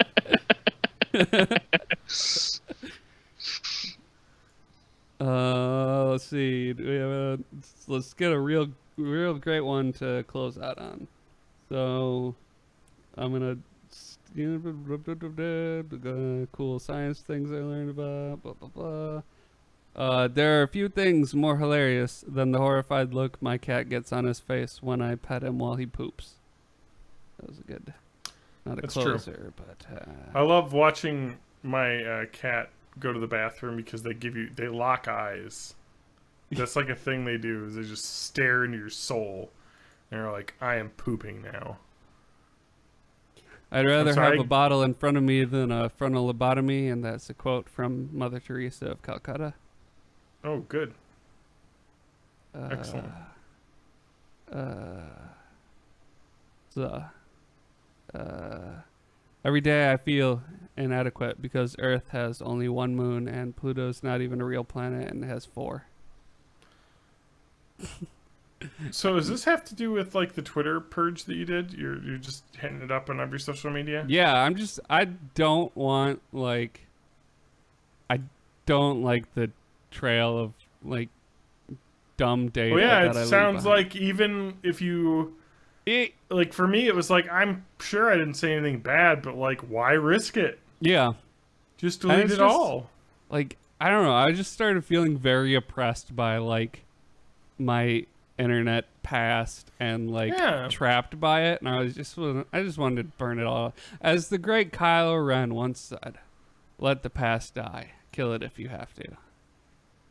Speaker 1: Let's see. Do we have let's get a real great one to close out on. So, I'm gonna cool science things I learned about. Blah blah blah. There are a few things more hilarious than the horrified look my cat gets on his face when I pet him while he poops. That was a good, not a
Speaker 3: That's
Speaker 1: closer,
Speaker 3: true.
Speaker 1: but
Speaker 3: I love watching my cat go to the bathroom because they lock eyes. That's like a thing they do. Is they just stare into your soul, and they're like, "I am pooping now."
Speaker 1: I'd rather
Speaker 3: sorry?
Speaker 1: have a bottle in front of me than a frontal lobotomy, and that's a quote from Mother Teresa of Calcutta.
Speaker 3: Oh, good. Excellent.
Speaker 1: Every day I feel inadequate because Earth has only one moon and Pluto's not even a real planet and has 4.
Speaker 3: So does this have to do with like the Twitter purge that you did? You're just hitting it up on every social media?
Speaker 1: Yeah, I don't want I don't like the trail of like dumb data.
Speaker 3: Well, yeah,
Speaker 1: that I
Speaker 3: it
Speaker 1: leave
Speaker 3: sounds
Speaker 1: behind.
Speaker 3: like even if you like for me it was like I'm sure I didn't say anything bad, but like why risk it?
Speaker 1: Yeah.
Speaker 3: Just
Speaker 1: And
Speaker 3: delete
Speaker 1: it's
Speaker 3: it
Speaker 1: just,
Speaker 3: all.
Speaker 1: Like, I don't know. I just started feeling very oppressed by like my internet past and like
Speaker 3: Yeah.
Speaker 1: trapped by it, and I just wanted to burn it all. As the great Kylo Ren once said, "Let the past die. Kill it if you have to."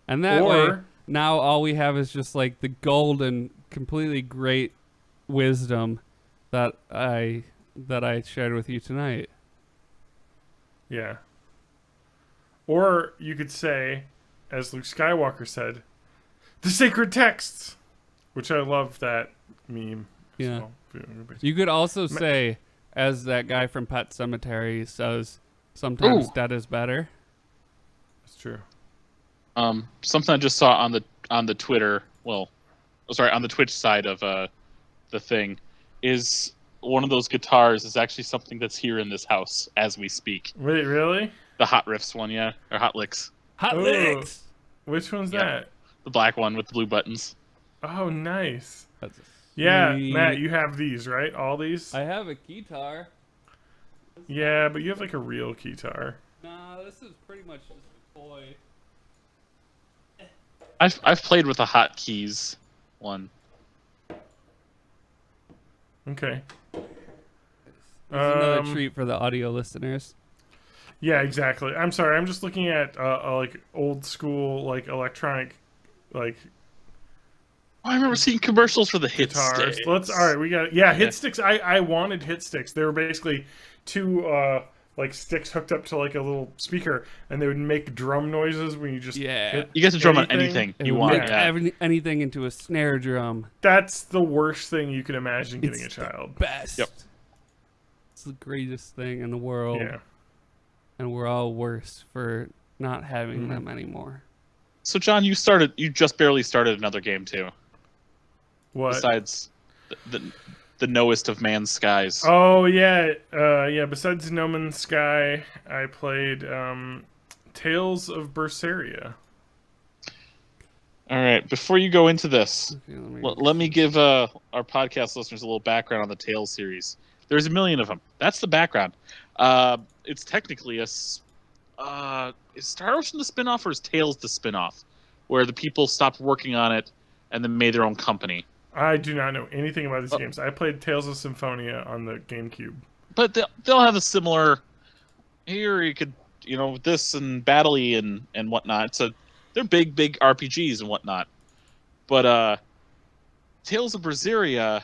Speaker 1: And that way, now all we have is just like the golden, completely great wisdom that I shared with you tonight.
Speaker 3: Yeah. Or you could say, as Luke Skywalker said, the sacred texts, which I love that meme.
Speaker 1: Yeah.
Speaker 3: So,
Speaker 1: You could also say, as that guy from Pet Sematary says, sometimes dead is better.
Speaker 3: That's true.
Speaker 2: Something I just saw on the Twitter, on the Twitch side of the thing, is one of those guitars is actually something that's here in this house as we speak.
Speaker 3: Wait, really?
Speaker 2: The Hot Riffs one, yeah, or Hot Licks.
Speaker 1: Hot
Speaker 3: Ooh.
Speaker 1: licks!
Speaker 3: Which one's
Speaker 2: Yeah.
Speaker 3: that?
Speaker 2: The black one with the blue buttons.
Speaker 3: Oh, nice.
Speaker 1: That's
Speaker 3: Yeah,
Speaker 1: sweet.
Speaker 3: Matt, you have these, right? All these?
Speaker 1: I have a guitar.
Speaker 3: Yeah, but you have like a real guitar.
Speaker 1: Nah, this is pretty much just a toy.
Speaker 2: I've played with the hotkeys one.
Speaker 3: Okay.
Speaker 1: This is another
Speaker 3: Um,
Speaker 1: treat for the audio listeners.
Speaker 3: Yeah, exactly. I'm sorry. I'm just looking at like old school like electronic like
Speaker 2: I remember seeing commercials for the hit
Speaker 3: guitars.
Speaker 2: sticks.
Speaker 3: All right, we got hit sticks. I wanted hit sticks. They were basically two like sticks hooked up to like a little speaker, and they would make drum noises when you just hit
Speaker 2: You get to drum on anything
Speaker 1: It
Speaker 2: you
Speaker 1: would
Speaker 2: want.
Speaker 1: make
Speaker 2: Yeah.
Speaker 1: anything into a snare drum.
Speaker 3: That's the worst thing you can imagine getting
Speaker 1: It's
Speaker 3: a child.
Speaker 1: Best.
Speaker 2: Yep.
Speaker 1: It's the greatest thing in the world.
Speaker 3: Yeah.
Speaker 1: And we're all worse for not having them anymore.
Speaker 2: So John, you just barely started another game too.
Speaker 3: What?
Speaker 2: Besides the knowest of man's skies.
Speaker 3: Oh yeah, yeah. Besides No Man's Sky, I played Tales of Berseria.
Speaker 2: All right, before you go into this,
Speaker 1: Okay,
Speaker 2: let me give our podcast listeners a little background on the Tales series. There's a million of them. That's the background. It's technically is Star Ocean the spinoff or is Tales the spinoff, where the people stopped working on it and then made their own company.
Speaker 3: I do not know anything about these games. I played Tales of Symphonia on the GameCube.
Speaker 2: But they'll have a similar. Here you could this and Battley and whatnot. So they're big RPGs and whatnot. But Tales of Berseria,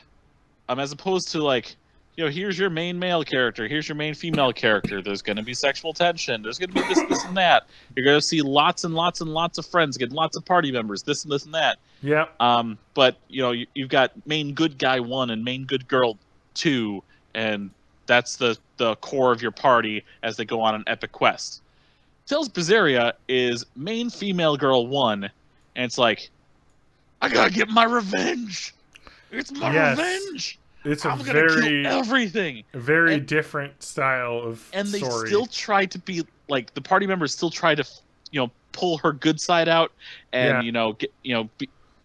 Speaker 2: as opposed to like, here's your main male character, here's your main female character. There's going to be sexual tension. There's going to be this, and that. You're going to see lots and lots and lots of friends, get lots of party members, this and this and that.
Speaker 3: Yeah.
Speaker 2: But you've got main good guy 1 and main good girl 2, and that's the core of your party as they go on an epic quest. Tales of Berseria is main female girl 1, and it's like, I gotta get my revenge. It's my revenge.
Speaker 3: It's a
Speaker 2: I'm gonna
Speaker 3: very
Speaker 2: kill everything.
Speaker 3: very different style of
Speaker 2: And they
Speaker 3: story.
Speaker 2: still try to be like the party members still try to pull her good side out and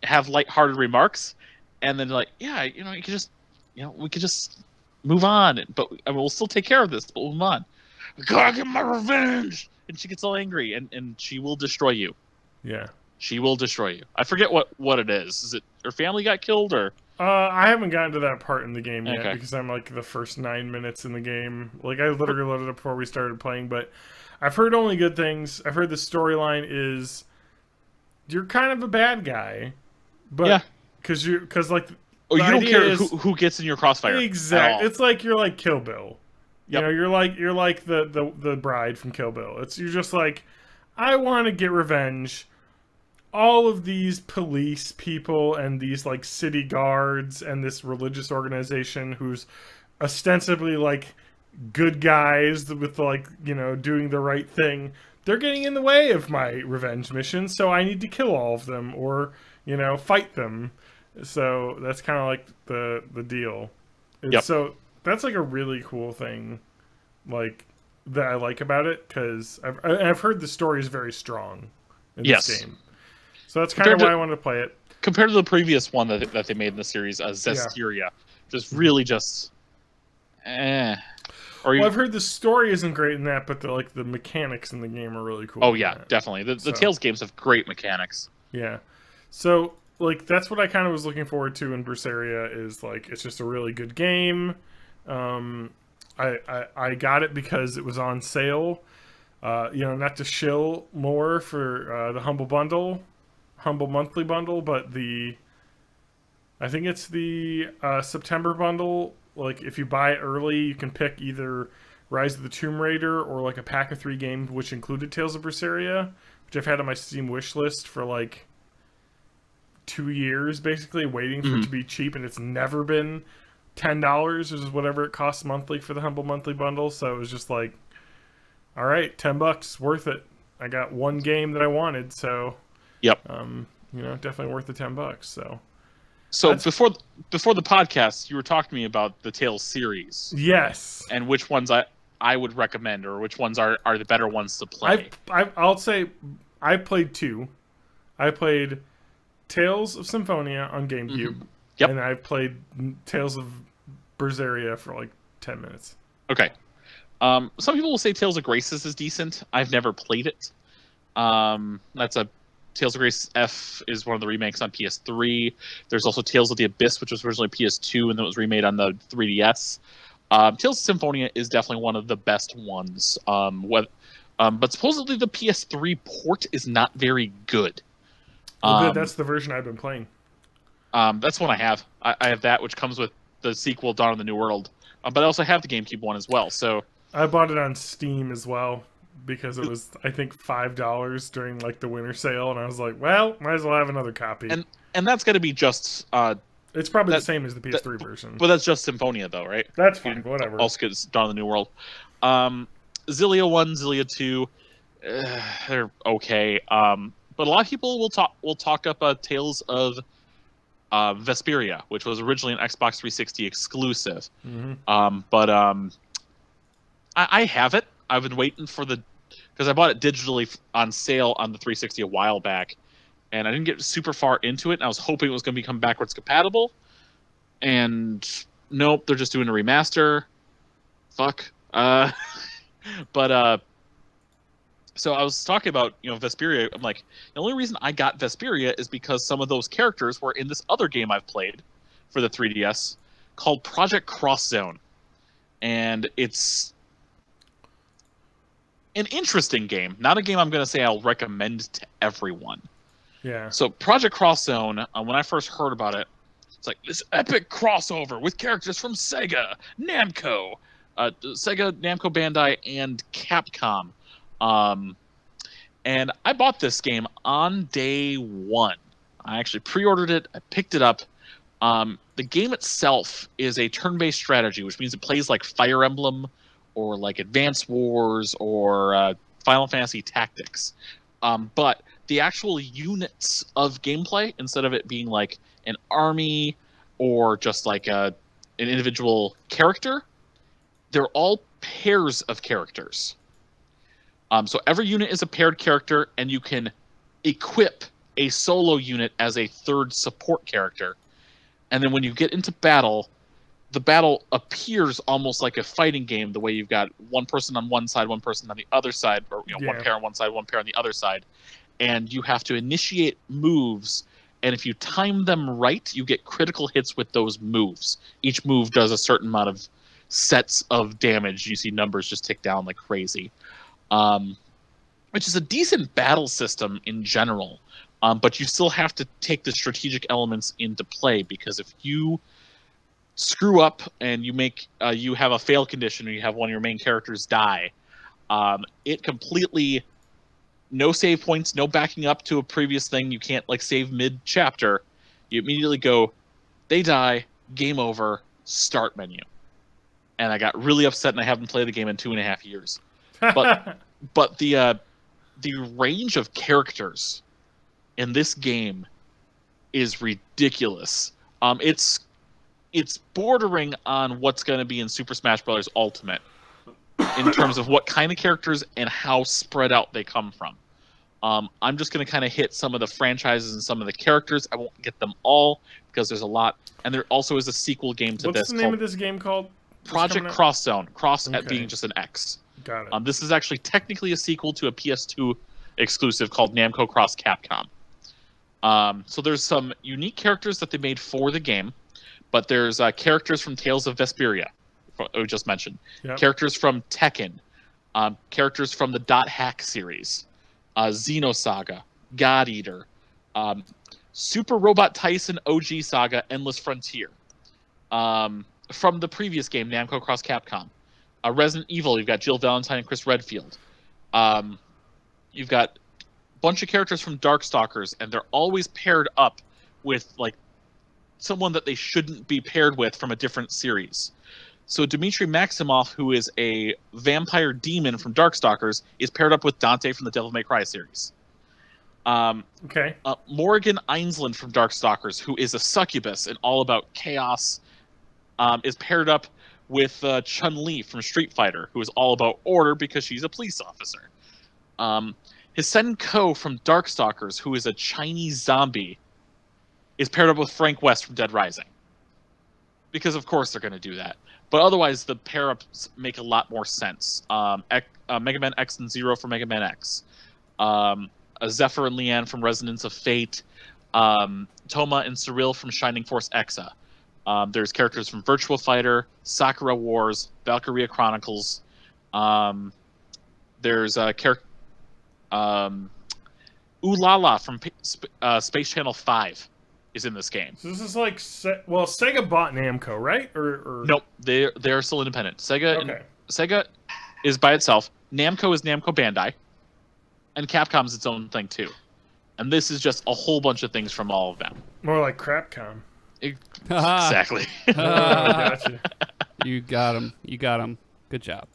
Speaker 2: have lighthearted remarks, and then like you could just we could just move on, but I mean, we'll still take care of this, but we'll move on. I gotta get my revenge, and she gets all angry, and she will destroy you.
Speaker 3: Yeah,
Speaker 2: she will destroy you. I forget what it is. Is it her family got killed or?
Speaker 3: I haven't gotten to that part in the game yet
Speaker 2: Okay.
Speaker 3: because I'm like the first 9 minutes in the game. Like I literally loaded up before we started playing, but I've heard only good things. I've heard the storyline is you're kind of a bad guy, but because like
Speaker 2: you don't care
Speaker 3: is,
Speaker 2: who gets in your crossfire.
Speaker 3: Exactly, it's like you're like Kill Bill. You
Speaker 2: Yep.
Speaker 3: know, you're like the bride from Kill Bill. You're just like, I want to get revenge. All of these police people and these like city guards and this religious organization who's ostensibly like good guys with like doing the right thing, they're getting in the way of my revenge mission, so I need to kill all of them or fight them. So that's kind of like the deal.
Speaker 2: Yep.
Speaker 3: So that's like a really cool thing, like that I like about it, because I've heard the story is very strong in this game. So that's kind of why I wanted to play it.
Speaker 2: Compared to the previous one that they made in the series, Zestiria, just really just, Well,
Speaker 3: I've heard the story isn't great in that, but the mechanics in the game are really cool.
Speaker 2: Oh yeah, definitely. The Tales games have great mechanics.
Speaker 3: Yeah. So like that's what I kind of was looking forward to in Berseria, is like it's just a really good game. I got it because it was on sale. Not to shill more for the Humble Monthly Bundle, but I think it's the September bundle. Like if you buy it early, you can pick either Rise of the Tomb Raider or like a pack of 3 games, which included Tales of Berseria, which I've had on my Steam wish list for like 2 years, basically waiting for it to be cheap, and it's never been $10, which is whatever it costs monthly for the Humble Monthly Bundle. So it was just like, all right, $10, worth it. I got one game that I wanted, so
Speaker 2: yep.
Speaker 3: Definitely worth the $10.
Speaker 2: So before the podcast, you were talking to me about the Tales series.
Speaker 3: Yes.
Speaker 2: And which ones I would recommend, or which ones are the better ones to play.
Speaker 3: I'll say I played 2. I played Tales of Symphonia on GameCube.
Speaker 2: Yep.
Speaker 3: And I played Tales of Berseria for like 10 minutes.
Speaker 2: Okay. Some people will say Tales of Graces is decent. I've never played it. That's a Tales of Grace F is one of the remakes on PS3. There's also Tales of the Abyss, which was originally PS2 and then was remade on the 3DS. Tales of Symphonia is definitely one of the best ones. But supposedly the PS3 port is not very good.
Speaker 3: Well, good. That's the version I've been playing.
Speaker 2: That's one I have. I have that, which comes with the sequel, Dawn of the New World. But I also have the GameCube one as well. So
Speaker 3: I bought it on Steam as well because it was, I think, $5 during like the winter sale, and I was like, well, might as well have another copy.
Speaker 2: And that's going to be just.
Speaker 3: It's probably the same as the PS3 version.
Speaker 2: But that's just Symphonia, though, right?
Speaker 3: That's fine. Whatever.
Speaker 2: Also, because Dawn of the New World. Xillia 1, Xillia 2, they're okay. But a lot of people will talk up Tales of Vesperia, which was originally an Xbox 360 exclusive. I have it. I've been waiting for because I bought it digitally on sale on the 360 a while back, and I didn't get super far into it. And I was hoping it was going to become backwards compatible, and nope, they're just doing a remaster. Fuck. So I was talking about, Vesperia. I'm like, the only reason I got Vesperia is because some of those characters were in this other game I've played for the 3DS called Project Cross Zone. And it's an interesting game. Not a game I'm going to say I'll recommend to everyone.
Speaker 3: Yeah.
Speaker 2: So Project Cross Zone, when I first heard about it, it's like this epic crossover with characters from Sega, Namco, Bandai, and Capcom. And I bought this game on day one. I actually pre-ordered it. I picked it up. The game itself is a turn-based strategy, which means it plays like Fire Emblem or like Advance Wars or Final Fantasy Tactics. But the actual units of gameplay, instead of it being like an army or just like a an individual character. They're all pairs of characters. So every unit is a paired character, and you can equip a solo unit as a third support character. And then when you get into battle, the battle appears almost like a fighting game, the way you've got one person on one side, one person on the other side, or one pair on one side, one pair on the other side. And you have to initiate moves, and if you time them right, you get critical hits with those moves. Each move does a certain amount of sets of damage. You see numbers just tick down like crazy. Which is a decent battle system in general, but you still have to take the strategic elements into play, because if you screw up and you have a fail condition, or you have one of your main characters die, it completely, no save points, no backing up to a previous thing. You can't like save mid chapter. You immediately go, they die, game over, start menu. And I got really upset, and I haven't played the game in 2.5 years. But the range of characters in this game is ridiculous. It's bordering on what's going to be in Super Smash Bros. Ultimate in terms of what kind of characters and how spread out they come from. I'm just going to kind of hit some of the franchises and some of the characters. I won't get them all because there's a lot. And there also is a sequel game to this.
Speaker 3: What's the name of this game called?
Speaker 2: Project Cross Zone. Cross at being just an X.
Speaker 3: Got it.
Speaker 2: This is actually technically a sequel to a PS2 exclusive called Namco Cross Capcom. So there's some unique characters that they made for the game, but there's characters from Tales of Vesperia, we just mentioned. Yep. Characters from Tekken. Characters from the Dot Hack series. Xenosaga. God Eater. Super Robot Tyson OG Saga Endless Frontier. From the previous game, Namco Cross Capcom. Resident Evil, you've got Jill Valentine and Chris Redfield. You've got a bunch of characters from Darkstalkers, and they're always paired up with like someone that they shouldn't be paired with from a different series. So Dmitry Maximoff, who is a vampire demon from Darkstalkers, is paired up with Dante from the Devil May Cry series. Morrigan Ainsland from Darkstalkers, who is a succubus and all about chaos, is paired up with Chun-Li from Street Fighter, who is all about order because she's a police officer. Hisen Ko from Darkstalkers, who is a Chinese zombie, is paired up with Frank West from Dead Rising. Because of course they're going to do that. But otherwise, the pair-ups make a lot more sense. Mega Man X and Zero from Mega Man X. Zephyr and Leanne from Resonance of Fate. Toma and Cyril from Shining Force Exa. There's characters from Virtua Fighter, Sakura Wars, Valkyria Chronicles. There's a character... Ulala from Space Channel 5 is in this game.
Speaker 3: So this is like... well, Sega bought Namco, right? Or...
Speaker 2: Nope, they're still independent. Sega is by itself. Namco is Namco Bandai. And Capcom's its own thing, too. And this is just a whole bunch of things from all of them.
Speaker 3: More like Crapcom.
Speaker 2: Exactly.
Speaker 3: Gotcha.
Speaker 1: You got him. You got him. Good job.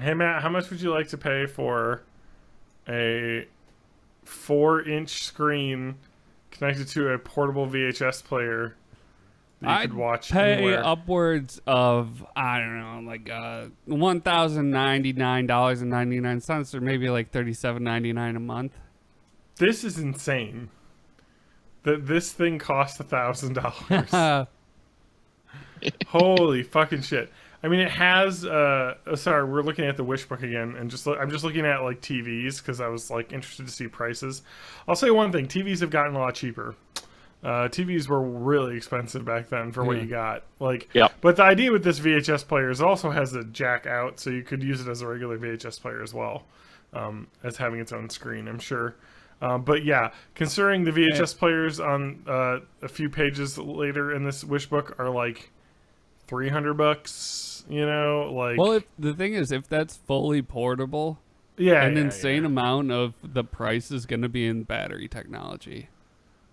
Speaker 3: Hey, Matt, how much would you like to pay for a 4-inch screen connected to a portable VHS player that you could watch
Speaker 1: anywhere?
Speaker 3: I'd pay
Speaker 1: upwards of, I don't know, like $1,099.99, or maybe like $37.99 a month.
Speaker 3: This is insane. That this thing costs $1,000. Holy fucking shit! I mean, it has. Sorry, we're looking at the Wish book again, and I'm just looking at like TVs because I was like interested to see prices. I'll say one thing: TVs have gotten a lot cheaper. TVs were really expensive back then for what you got. Like, but the idea with this VHS player is it also has a jack out, so you could use it as a regular VHS player as well, as having its own screen. I'm sure. But yeah, considering the VHS players on a few pages later in this Wish book are like $300, you know, like.
Speaker 1: Well, the thing is, if that's fully portable, an insane amount of the price is going to be in battery technology.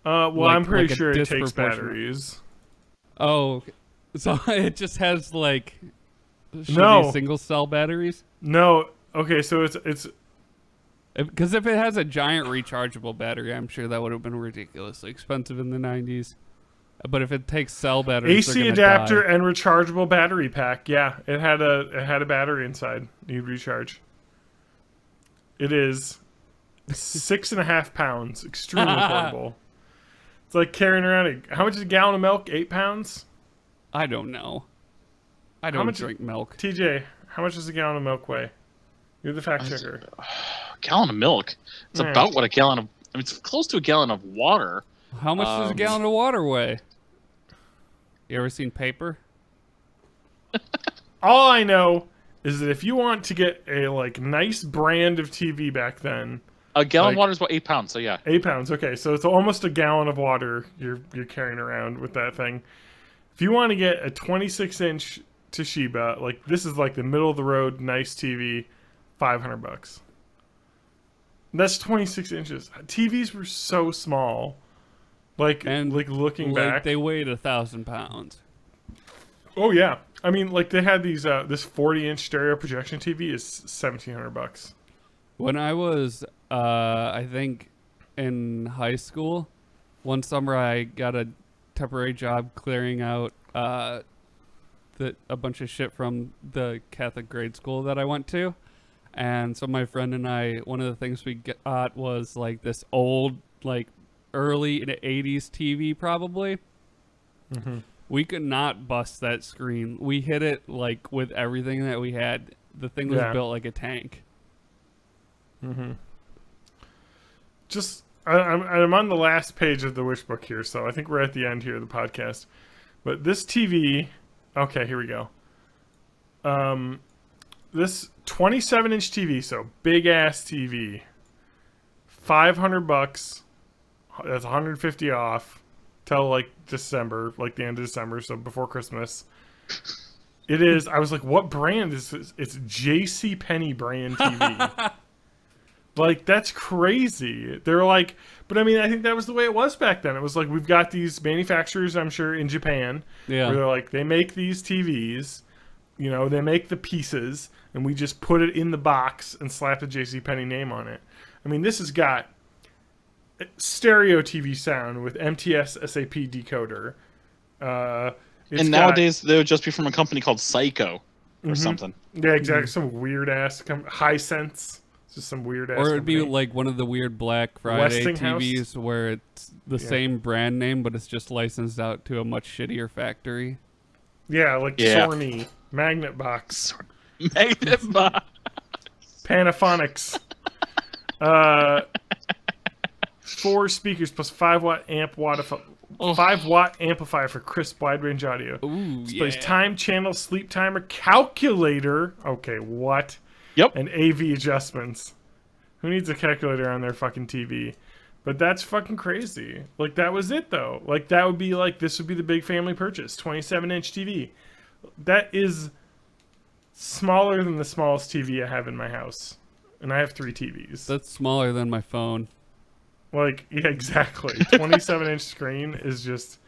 Speaker 3: Well, like, I'm pretty sure it takes batteries.
Speaker 1: Oh, okay. So it just has like single cell batteries?
Speaker 3: No. Okay, so it's.
Speaker 1: Because if it has a giant rechargeable battery, I'm sure that would have been ridiculously expensive in the 90s. But if it takes cell batteries,
Speaker 3: AC adapter and rechargeable battery pack. Yeah, it had a battery inside. You'd recharge. It is 6.5 pounds. Extremely portable. It's like carrying around how much is a gallon of milk? 8 pounds?
Speaker 1: I don't know. I don't drink milk.
Speaker 3: TJ, how much does a gallon of milk weigh? You're the fact checker.
Speaker 2: A gallon of milk. It's about what a gallon of. I mean, it's close to a gallon of water.
Speaker 1: How much does a gallon of water weigh? You ever seen paper?
Speaker 3: All I know is that if you want to get a nice brand of TV back then,
Speaker 2: a gallon of water is about 8 pounds. So yeah,
Speaker 3: 8 pounds. Okay, so it's almost a gallon of water you're carrying around with that thing. If you want to get a 26-inch Toshiba, this is the middle of the road nice TV, $500. That's 26 inches. TVs were so small. Looking back,
Speaker 1: they weighed 1,000 pounds.
Speaker 3: Oh yeah, I mean, they had these this 40-inch stereo projection TV is $1,700.
Speaker 1: When I was, I think, in high school, one summer I got a temporary job clearing out a bunch of shit from the Catholic grade school that I went to, and so my friend and I, one of the things we got was this old early in the 80s TV probably.
Speaker 3: Mm-hmm.
Speaker 1: We could not bust that screen. We hit it with everything that we had. The thing was built like a tank.
Speaker 3: Mm-hmm. I'm on the last page of the wish book here, so I think we're at the end here of the podcast. But this TV, okay, here we go. This 27-inch TV, so big ass TV, $500. That's 150 off till December, the end of December, so before Christmas. It is. I was like, what brand is this? It's JC Penney brand TV. That's crazy. They're but I mean, I think that was the way it was back then. It was we've got these manufacturers, I'm sure, in Japan, where they're they make these TVs, they make the pieces, and we just put it in the box and slap the JC Penney name on it. I mean, this has got stereo TV sound with MTS SAP decoder.
Speaker 2: And nowadays they would just be from a company called Psycho or something.
Speaker 3: Yeah, exactly. Some weird ass Hisense. Just some weird ass.
Speaker 1: Or it'd
Speaker 3: company.
Speaker 1: be one of the weird Black Friday TVs where it's the same brand name, but it's just licensed out to a much shittier factory.
Speaker 3: Yeah, Sony, Magnet Box,
Speaker 2: Magnet Box,
Speaker 3: Panaphonics. 4 speakers plus 5-watt 5-watt amplifier for crisp wide range audio.
Speaker 1: Ooh,
Speaker 3: displays time, channel, sleep timer, calculator. Okay, what?
Speaker 2: Yep.
Speaker 3: And AV adjustments. Who needs a calculator on their fucking TV? But that's fucking crazy. That was it though. That would be this would be the big family purchase. 27-inch TV. That is smaller than the smallest TV I have in my house. And I have 3 TVs.
Speaker 1: That's smaller than my phone.
Speaker 3: Yeah, exactly. 27-inch screen is just.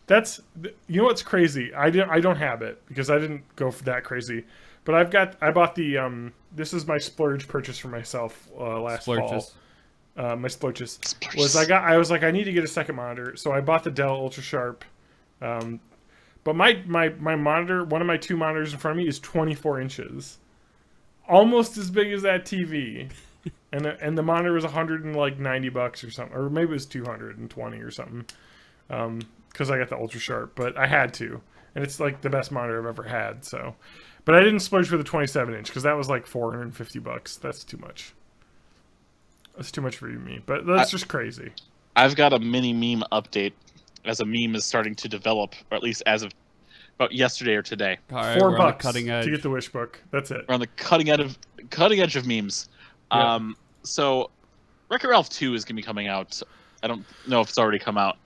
Speaker 3: That's what's crazy. I don't have it because I didn't go for that crazy. But I bought the this is my splurge purchase for myself last fall. My splurges was I was I need to get a second monitor, so I bought the Dell Ultra Sharp. But my monitor, one of my 2 monitors in front of me is 24 inches, almost as big as that TV. And the monitor was $190 or something, or maybe it was 220 or something, because I got the Ultra Sharp, but I had to, and it's the best monitor I've ever had. So, but I didn't splurge for the 27-inch because that was $450. That's too much. That's too much for me, but that's just crazy.
Speaker 2: I've got a mini meme update, as a meme is starting to develop, or at least as of about yesterday or today.
Speaker 1: All right,
Speaker 3: $4
Speaker 1: cutting edge
Speaker 3: to get the wish book. That's it.
Speaker 2: We're on the cutting edge of memes.
Speaker 3: Yep.
Speaker 2: So Wreck-It Ralph 2 is going to be coming out. I don't know if it's already come out,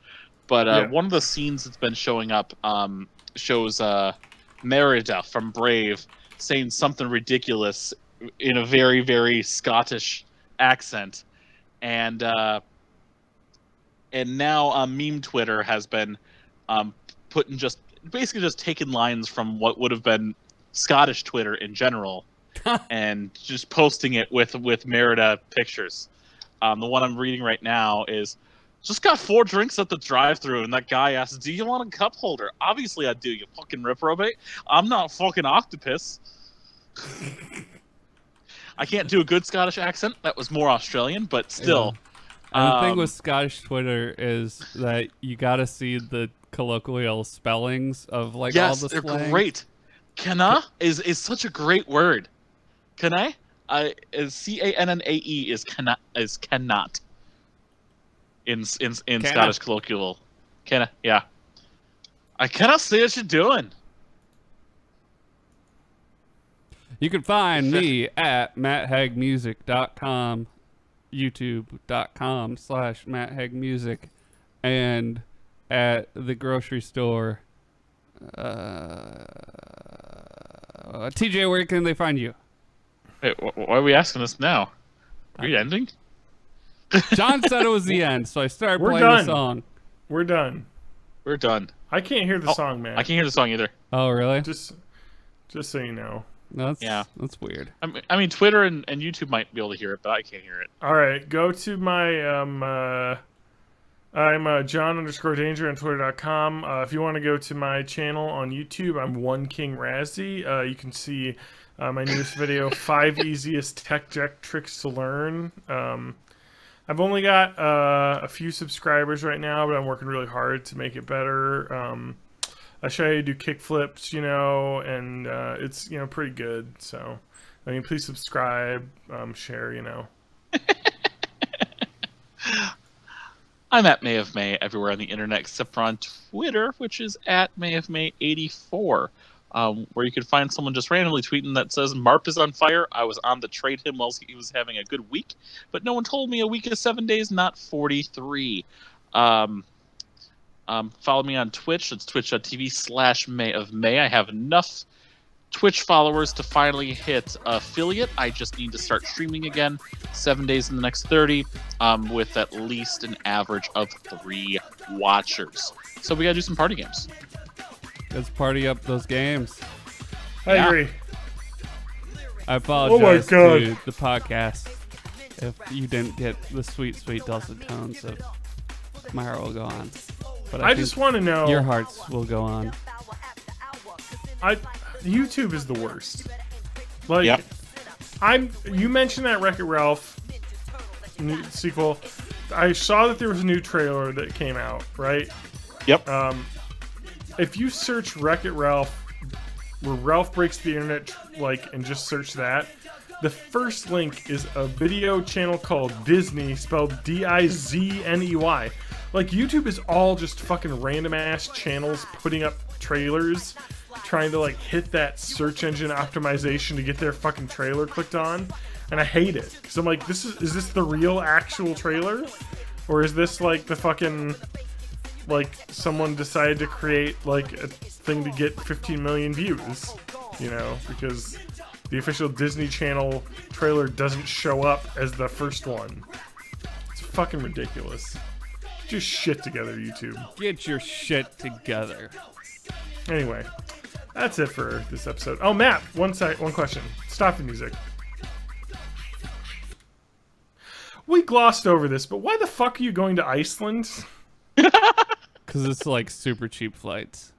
Speaker 2: but one of the scenes that's been showing up shows Merida from Brave saying something ridiculous in a very, very Scottish accent, and now meme Twitter has been putting basically just taking lines from what would have been Scottish Twitter in general. And just posting it with Merida pictures. The one I'm reading right now is Just got 4 drinks at the drive-thru, and that guy asks, "Do you want a cup holder?" Obviously, I do. You fucking reprobate. I'm not fucking octopus. I can't do a good Scottish accent. That was more Australian, but still.
Speaker 1: And the thing with Scottish Twitter is that you gotta see the colloquial spellings of like all the slang.
Speaker 2: Yes, they're great. Canna is such a great word. Canna, C-A-N-N-A-E is cannot. In Scottish colloquial, canna, yeah. I cannot see what you're doing.
Speaker 1: You can find me at matthegmusic.com, youtube.com/matthegmusic, and at the grocery store. TJ, where can they find you?
Speaker 2: Wait, why are we asking this now? Are we ending?
Speaker 1: John said it was the end, so I started playing the song.
Speaker 3: We're done.
Speaker 2: We're done.
Speaker 3: I can't hear the song, man.
Speaker 2: I can't hear the song either.
Speaker 1: Oh, really?
Speaker 3: Just so you know.
Speaker 1: That's weird.
Speaker 2: I mean, Twitter and YouTube might be able to hear it, but I can't hear it.
Speaker 3: All right, go to my I'm John_Danger on Twitter.com. If you want to go to my channel on YouTube, I'm One King Razzie. You can see my newest video, 5 Easiest Tech Deck Tricks to Learn. I've only got a few subscribers right now, but I'm working really hard to make it better. I show you how to do kick flips, you know, and it's, you know, pretty good. So, I mean, please subscribe, share, you know.
Speaker 2: I'm at May of May everywhere on the internet except for on Twitter, which is at May of May 84, where you can find someone just randomly tweeting that says Marp is on fire. I was on to trade him while he was having a good week, but no one told me a week is 7 days, not 43. Follow me on Twitch. It's twitch.tv/May of May. I have enough Twitch followers to finally hit affiliate. I just need to start streaming again 7 days in the next 30, with at least an average of 3 watchers. So we gotta do some party games.
Speaker 1: Let's party up those games.
Speaker 3: I agree.
Speaker 1: I apologize
Speaker 3: God.
Speaker 1: to the podcast if you didn't get the sweet, sweet dulcet tones of My Heart Will Go On. But
Speaker 3: I just want to know.
Speaker 1: Your hearts will go on.
Speaker 3: YouTube is the worst. Like,
Speaker 2: yep.
Speaker 3: You mentioned that Wreck-It Ralph new sequel. I saw that there was a new trailer that came out, right?
Speaker 2: Yep.
Speaker 3: If you search Wreck-It Ralph, where Ralph breaks the internet, and just search that, the first link is a video channel called Disney, spelled D-I-Z-N-E-Y. Like, YouTube is all just fucking random ass channels putting up trailers, trying to hit that search engine optimization to get their fucking trailer clicked on, and I hate it because I'm like, is this the real actual trailer, or is this the fucking someone decided to create a thing to get 15 million views, you know, because the official Disney Channel trailer doesn't show up as the first one. It's fucking ridiculous. Get your shit together, YouTube.
Speaker 1: Get your shit together.
Speaker 3: Anyway, that's it for this episode. Oh, Matt, one question. Stop the music. We glossed over this, but why the fuck are you going to Iceland?
Speaker 1: Because it's super cheap flights.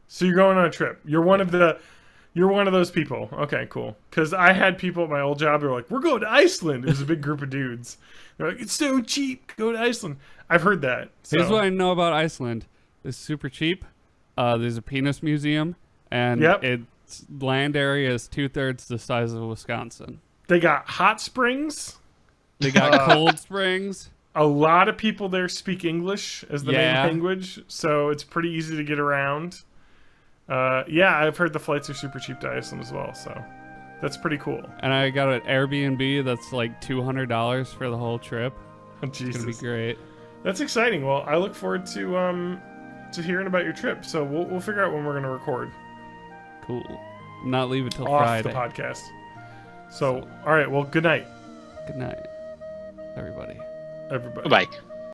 Speaker 3: So you're going on a trip. You're one of those people. Okay, cool. Because I had people at my old job. They're like, "We're going to Iceland." It was a big group of dudes. They're like, "It's so cheap. Go to Iceland." I've heard that. So.
Speaker 1: Here's what I know about Iceland. It's super cheap. There's a penis museum, and its land area is 2/3 the size of Wisconsin.
Speaker 3: They got hot springs.
Speaker 1: They got cold springs.
Speaker 3: A lot of people there speak English as the main language, so it's pretty easy to get around. I've heard the flights are super cheap to Iceland as well, so that's pretty cool.
Speaker 1: And I got an Airbnb that's $200 for the whole trip.
Speaker 3: Oh, Jesus.
Speaker 1: It's gonna be great.
Speaker 3: That's exciting. Well, I look forward to hearing about your trip. So we'll figure out when we're gonna record.
Speaker 1: Cool. Not leave it till
Speaker 3: off
Speaker 1: Friday.
Speaker 3: The podcast. So all right. Well, good night.
Speaker 1: Good night, everybody.
Speaker 3: Everybody.
Speaker 2: Bye.